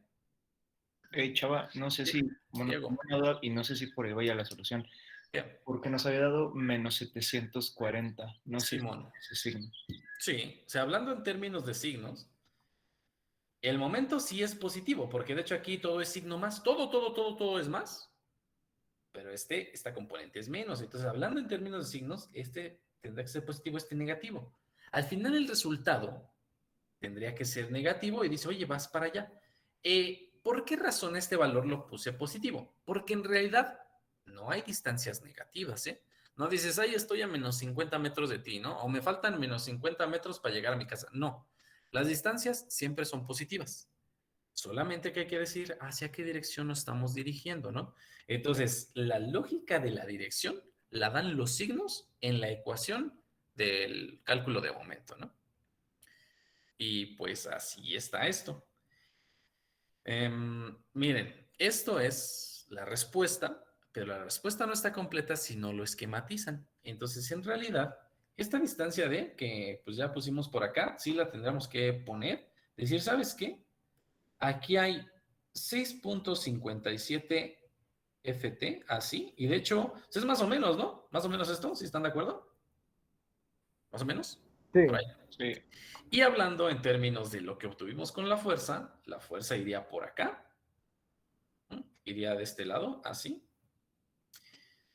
Chava, no sé si, bueno, Diego. tengo una duda y no sé si por ahí vaya la solución. Bien. Porque nos había dado menos 740. No sé Simón. ese signo. Sí, o sea, hablando en términos de signos, el momento sí es positivo, porque de hecho aquí todo es signo más, todo es más, pero esta componente es menos. Entonces, hablando en términos de signos, este tendrá que ser positivo, este negativo. Al final el resultado tendría que ser negativo y dice, oye, vas para allá. ¿Por qué razón este valor lo puse positivo? Porque en realidad no hay distancias negativas, ¿eh? No dices, ay, estoy a menos 50 metros de ti, ¿no? O me faltan menos 50 metros para llegar a mi casa. No, las distancias siempre son positivas. Solamente que hay que decir hacia qué dirección nos estamos dirigiendo, ¿no? Entonces, la lógica de la dirección la dan los signos en la ecuación del cálculo de momento, ¿no? Y pues así está esto. Miren, esto es la respuesta, pero la respuesta no está completa si no lo esquematizan. Entonces, en realidad, esta distancia D que pues ya pusimos por acá, sí la tendremos que poner. Decir, ¿sabes qué? Aquí hay 6.57 FT, así, y de hecho, pues, es más o menos, ¿no? Más o menos esto, ¿sí están de acuerdo? ¿Más o menos? Sí, Por ahí. Sí. Y hablando en términos de lo que obtuvimos con la fuerza iría por acá, ¿no? Iría de este lado, así.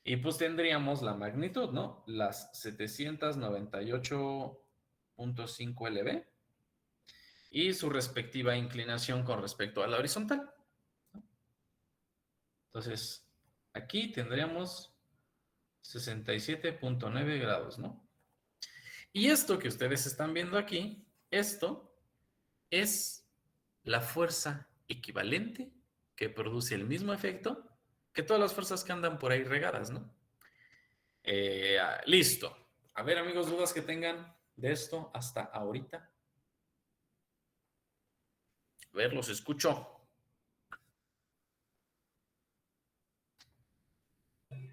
Y pues tendríamos la magnitud, ¿no? Las 798.5 LB y su respectiva inclinación con respecto a la horizontal. Entonces, aquí tendríamos 67.9 grados, ¿no? Y esto que ustedes están viendo aquí, esto es la fuerza equivalente que produce el mismo efecto que todas las fuerzas que andan por ahí regadas, ¿no? Listo. A ver, amigos, dudas que tengan de esto hasta ahorita. A ver, los escucho.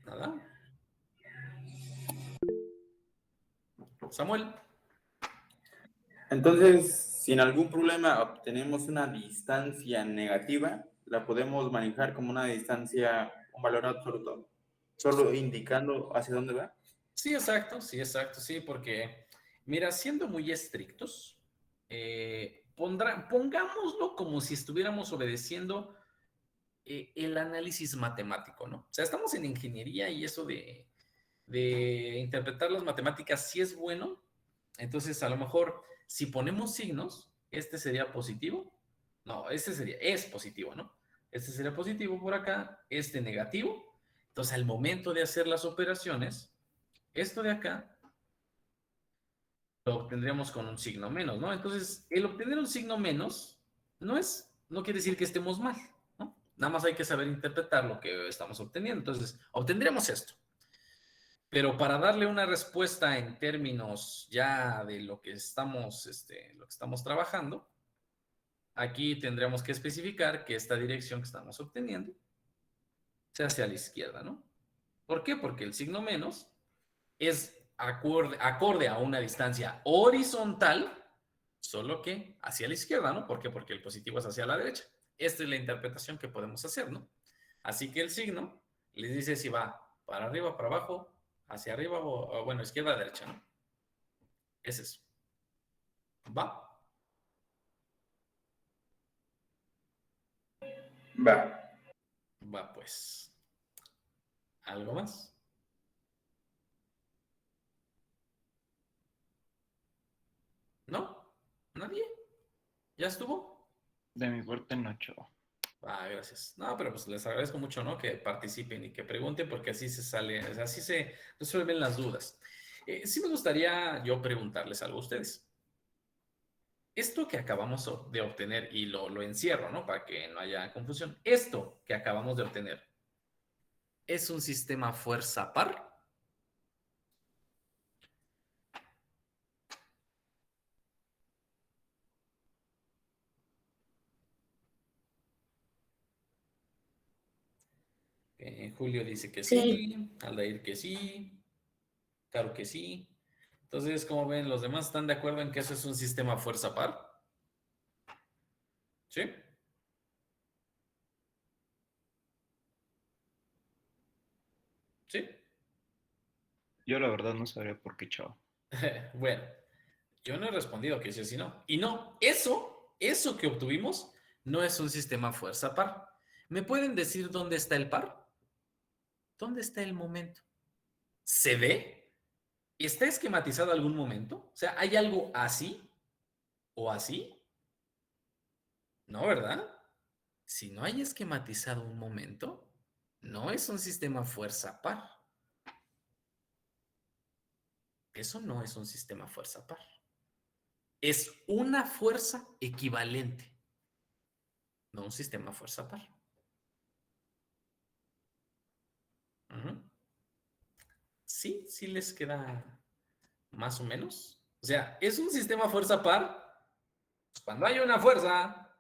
Nada. Samuel. Entonces, si en algún problema obtenemos una distancia negativa, la podemos manejar como una distancia, un valor absoluto, solo indicando hacia dónde va. Sí, exacto, sí, porque, mira, siendo muy estrictos, pongámoslo como si estuviéramos obedeciendo el análisis matemático, ¿no? O sea, estamos en ingeniería y eso de interpretar las matemáticas sí es bueno. Entonces, a lo mejor, si ponemos signos, este sería positivo. No, es positivo, ¿no? Este sería positivo por acá, este negativo. Entonces, al momento de hacer las operaciones, esto de acá lo obtendríamos con un signo menos, ¿no? Entonces, el obtener un signo menos no quiere decir que estemos mal, ¿no? Nada más hay que saber interpretar lo que estamos obteniendo. Entonces, obtendríamos esto. Pero para darle una respuesta en términos ya de lo que estamos trabajando, aquí tendríamos que especificar que esta dirección que estamos obteniendo sea hacia la izquierda, ¿no? ¿Por qué? Porque el signo menos es acorde a una distancia horizontal, solo que hacia la izquierda, ¿no? ¿Por qué? Porque el positivo es hacia la derecha. Esta es la interpretación que podemos hacer, ¿no? Así que el signo les dice si va para arriba, para abajo, hacia arriba o bueno, izquierda, derecha, ¿no? Es eso. ¿Va? Va. Va, pues. ¿Algo más? ¿No? ¿Nadie? ¿Ya estuvo? De mi parte, no, chavo. Ah, gracias. No, pero pues les agradezco mucho, ¿no? Que participen y que pregunten porque así se resuelven las dudas. Sí me gustaría yo preguntarles algo a ustedes. Esto que acabamos de obtener, y lo encierro, ¿no? Para que no haya confusión. Esto que acabamos de obtener, ¿es un sistema fuerza par? Julio dice que Sí, sí, Aldair que sí, Caro que sí. Entonces, como ven, los demás están de acuerdo en que eso es un sistema fuerza par. ¿Sí? ¿Sí? Yo la verdad no sabría por qué, chavo. Bueno, yo no he respondido que sí o sí no. Y no, eso que obtuvimos no es un sistema fuerza par. ¿Me pueden decir dónde está el par? ¿Dónde está el momento? ¿Se ve? ¿Está esquematizado algún momento? O sea, ¿hay algo así o así? No, ¿verdad? Si no hay esquematizado un momento, no es un sistema fuerza par. Eso no es un sistema fuerza par. Es una fuerza equivalente, no un sistema fuerza par. Ujú. Sí, sí les queda más o menos. O sea, es un sistema fuerza par, Cuando hay una fuerza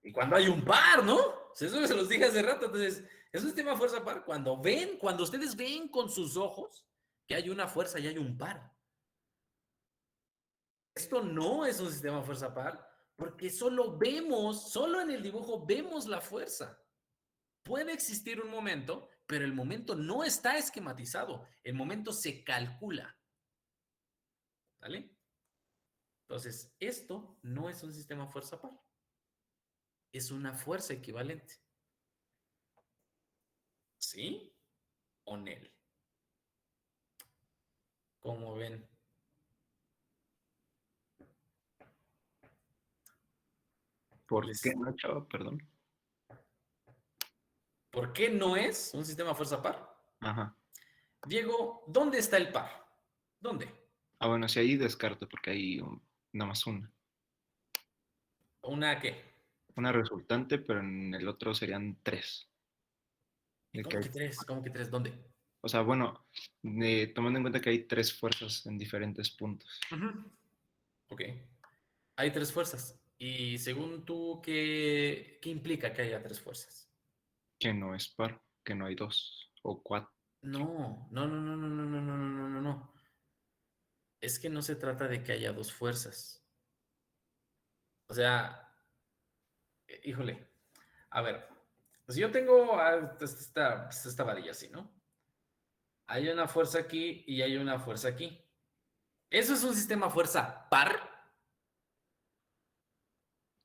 y cuando hay un par, ¿no? Eso se los dije hace rato. Entonces, es un sistema fuerza par. Cuando ustedes ven con sus ojos que hay una fuerza y hay un par. Esto no es un sistema fuerza par porque solo en el dibujo vemos la fuerza. Puede existir un momento, pero el momento no está esquematizado. El momento se calcula. ¿Vale? Entonces, esto no es un sistema fuerza par. Es una fuerza equivalente. ¿Sí o nel? ¿Cómo ven? ¿Por qué no, chava? Perdón. ¿Por qué no es un sistema fuerza par? Ajá. Diego, ¿dónde está el par? ¿Dónde? Ah, bueno, si ahí descarto porque hay nada más una. ¿Una qué? Una resultante, pero en el otro serían 3. ¿Cómo que 3? ¿Cómo que 3? ¿Dónde? O sea, bueno, tomando en cuenta que hay 3 fuerzas en diferentes puntos. Ok. Hay 3 fuerzas. Y según tú, ¿qué implica que haya 3 fuerzas? Que no es par, que no hay 2 o 4. No. Es que no se trata de que haya 2 fuerzas. O sea, híjole. A ver, pues yo tengo esta varilla así, ¿no? Hay una fuerza aquí y hay una fuerza aquí. ¿Eso es un sistema fuerza par?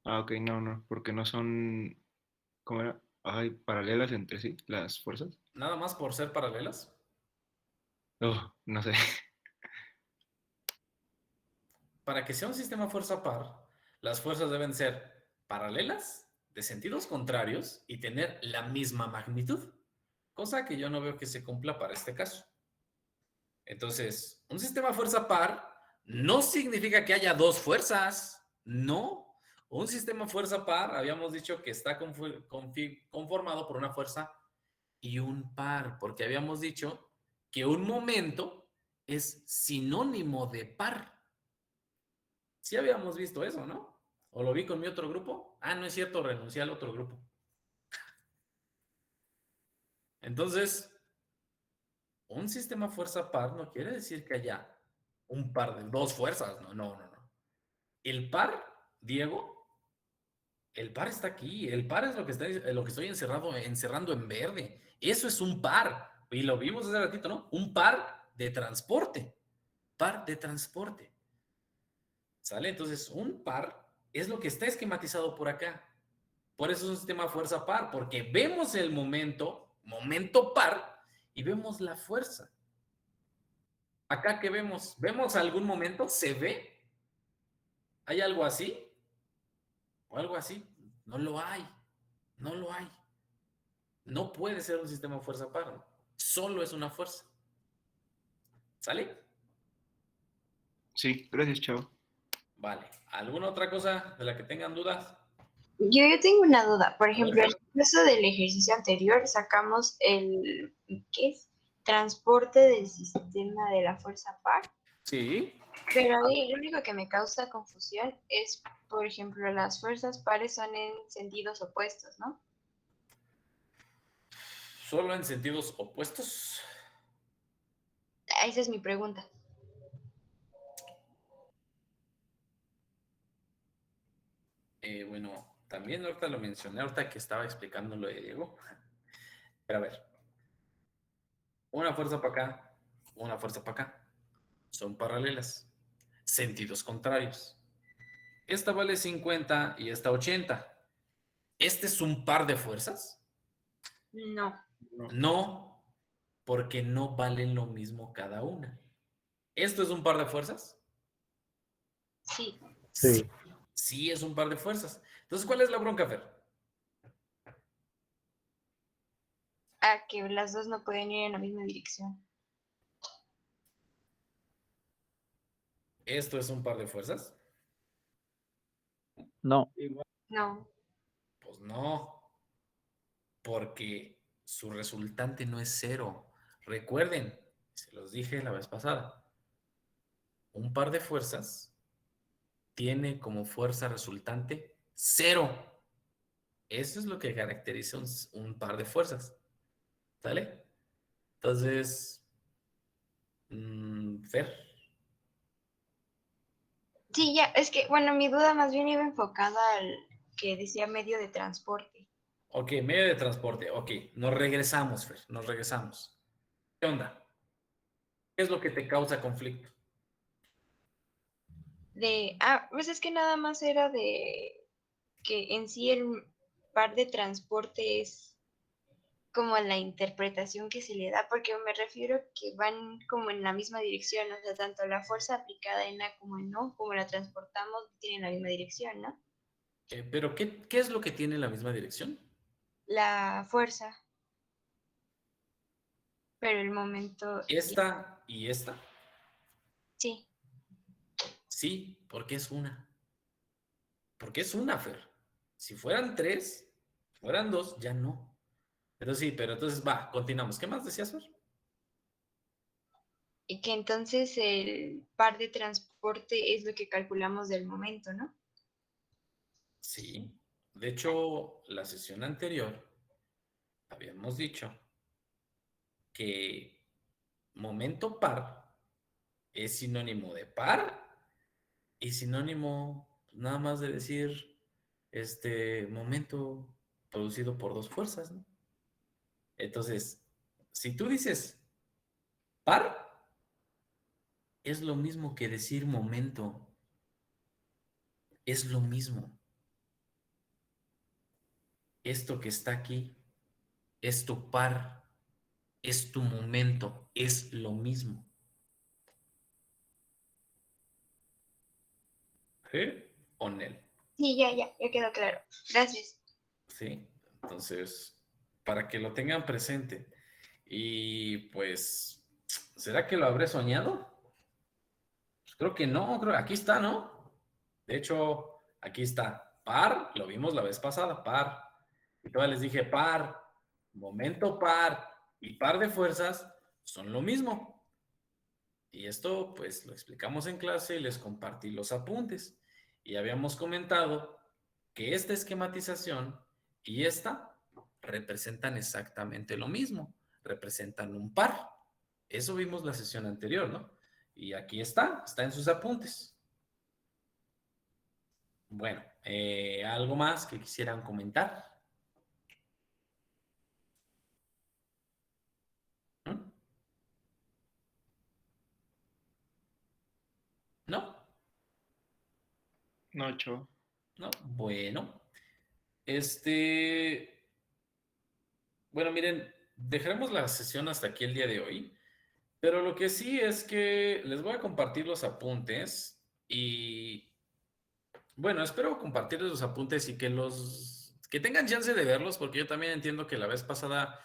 Ah, ok, no, porque no son, ¿cómo era? Ay, paralelas entre sí, las fuerzas. Nada más por ser paralelas. Oh, no sé. Para que sea un sistema fuerza par, las fuerzas deben ser paralelas, de sentidos contrarios y tener la misma magnitud, cosa que yo no veo que se cumpla para este caso. Entonces, un sistema fuerza par no significa que haya 2 fuerzas, no. Un sistema fuerza par, habíamos dicho que está conformado por una fuerza y un par, porque habíamos dicho que un momento es sinónimo de par. Sí habíamos visto eso, ¿no? ¿O lo vi con mi otro grupo? Ah, no es cierto, renuncié al otro grupo. Entonces, un sistema fuerza par no quiere decir que haya un par de 2 fuerzas, no. El par, Diego, el par está aquí. El par es lo que estoy encerrando en verde. Eso es un par. Y lo vimos hace ratito, ¿no? Un par de transporte. Par de transporte. ¿Sale? Entonces, un par es lo que está esquematizado por acá. Por eso es un sistema fuerza par, porque vemos el momento par, y vemos la fuerza. Acá que vemos, ¿vemos algún momento? ¿Se ve? ¿Hay algo así? ¿O algo así? No lo hay. No lo hay. No puede ser un sistema fuerza par. ¿No? Solo es una fuerza. ¿Sale? Sí, gracias, chavo. Vale. ¿Alguna otra cosa de la que tengan dudas? Yo tengo una duda. Por ejemplo, en el caso del ejercicio anterior sacamos el, ¿qué es? Transporte del sistema de la fuerza par. Sí. Pero ahí lo único que me causa confusión es, por ejemplo, las fuerzas pares son en sentidos opuestos, ¿no? ¿Solo en sentidos opuestos? Esa es mi pregunta. Bueno, también ahorita lo mencioné, ahorita que estaba explicando lo de Diego. Pero a ver, una fuerza para acá, una fuerza para acá. Son paralelas, sentidos contrarios. Esta vale 50 y esta 80. ¿Este es un par de fuerzas? No. No, porque no valen lo mismo cada una. ¿Esto es un par de fuerzas? Sí. Sí. Sí, es un par de fuerzas. Entonces, ¿cuál es la bronca, Fer? A que las dos no pueden ir en la misma dirección. ¿Esto es un par de fuerzas? No. No. Pues no, porque su resultante no es cero. Recuerden, se los dije la vez pasada, un par de fuerzas tiene como fuerza resultante 0. Eso es lo que caracteriza un par de fuerzas. ¿Sale? Entonces, Fer. Sí, ya, es que, bueno, mi duda más bien iba enfocada al que decía medio de transporte. Ok, medio de transporte. Ok, nos regresamos, Fer, nos regresamos. ¿Qué onda? ¿Qué es lo que te causa conflicto? Pues es que nada más era de que en sí el par de transporte es como la interpretación que se le da, porque me refiero que van como en la misma dirección, o sea, tanto la fuerza aplicada en A como en O, como la transportamos, tienen la misma dirección, ¿no? Pero ¿qué es lo que tiene la misma dirección? La fuerza, pero el momento, Esta y esta. sí. Sí, porque es una. Porque es una, Fer. Si fueran 3, fueran 2, ya no. Pero sí, pero entonces va, continuamos. ¿Qué más decías, Fer? Y que entonces el par de transporte es lo que calculamos del momento, ¿no? Sí. De hecho, la sesión anterior habíamos dicho que momento par es sinónimo de par y sinónimo nada más de decir momento producido por dos fuerzas, ¿no? Entonces, si tú dices par, es lo mismo que decir momento, es lo mismo. Esto que está aquí es tu par, es tu momento, es lo mismo. ¿Sí? ¿O Nel? Sí, ya quedó claro. Gracias. ¿Sí? Entonces, para que lo tengan presente. Y pues, ¿será que lo habré soñado? Pues creo que no, aquí está, ¿no? De hecho, aquí está. Par, lo vimos la vez pasada, par. Y todavía les dije par, momento par y par de fuerzas son lo mismo. Y esto, pues, lo explicamos en clase y les compartí los apuntes. Y habíamos comentado que esta esquematización y esta representan exactamente lo mismo. Representan un par. Eso vimos la sesión anterior, ¿no? Y aquí está en sus apuntes. Bueno, ¿algo más que quisieran comentar? ¿Mm? ¿No? No, chavo. ¿No? Bueno. Bueno, miren, dejaremos la sesión hasta aquí el día de hoy, pero lo que sí es que les voy a compartir los apuntes y, bueno, espero compartirles los apuntes y que tengan chance de verlos, porque yo también entiendo que la vez pasada,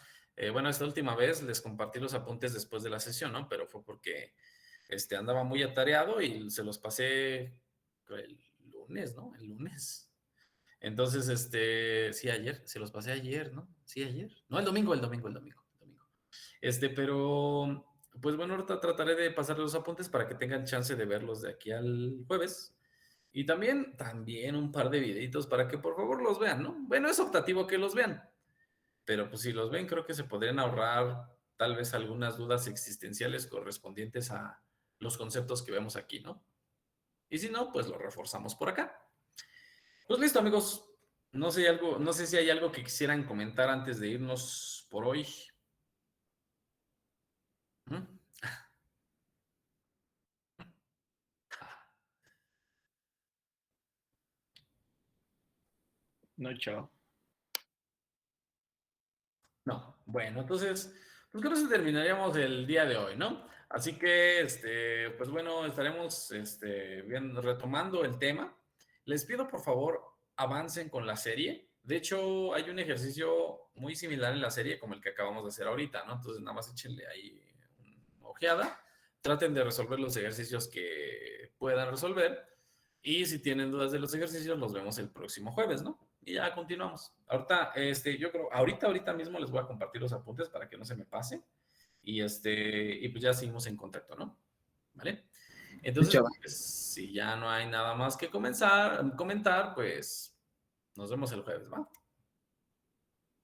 bueno, esta última vez les compartí los apuntes después de la sesión, ¿no? Pero fue porque andaba muy atareado y se los pasé el lunes, ¿no? El lunes. Entonces, sí, ayer, se los pasé ayer, ¿no? Sí, ayer. No, el domingo. Pero, pues bueno, ahorita trataré de pasarles los apuntes para que tengan chance de verlos de aquí al jueves. Y también un par de videitos para que por favor los vean, ¿no? Bueno, es optativo que los vean, pero pues si los ven, creo que se podrían ahorrar tal vez algunas dudas existenciales correspondientes a los conceptos que vemos aquí, ¿no? Y si no, pues lo reforzamos por acá. Pues listo, amigos. No sé si hay algo que quisieran comentar antes de irnos por hoy. ¿Mm? No, chao. No. Bueno, entonces, pues con eso terminaríamos el día de hoy, ¿no? Así que, pues bueno, estaremos, retomando el tema. Les pido, por favor, avancen con la serie. De hecho, hay un ejercicio muy similar en la serie como el que acabamos de hacer ahorita, ¿no? Entonces, nada más échenle ahí una ojeada. Traten de resolver los ejercicios que puedan resolver. Y si tienen dudas de los ejercicios, los vemos el próximo jueves, ¿no? Y ya continuamos. Ahorita, yo creo, ahorita mismo les voy a compartir los apuntes para que no se me pase. Y pues ya seguimos en contacto, ¿no? ¿Vale? Entonces, Chava. pues, si ya no hay nada más que comentar, pues nos vemos el jueves, ¿va?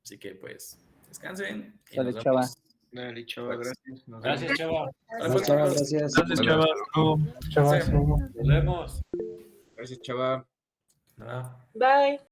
Así que, pues, descansen. Y Sale, nos Chava. vemos. Dale, Chava, gracias. Nos Gracias, Chava. Vale, Chava, pues, gracias. Gracias, Chava. Hasta luego. Chava, Sí. hasta luego. Nos vemos. Gracias, Chava. nada. Bye.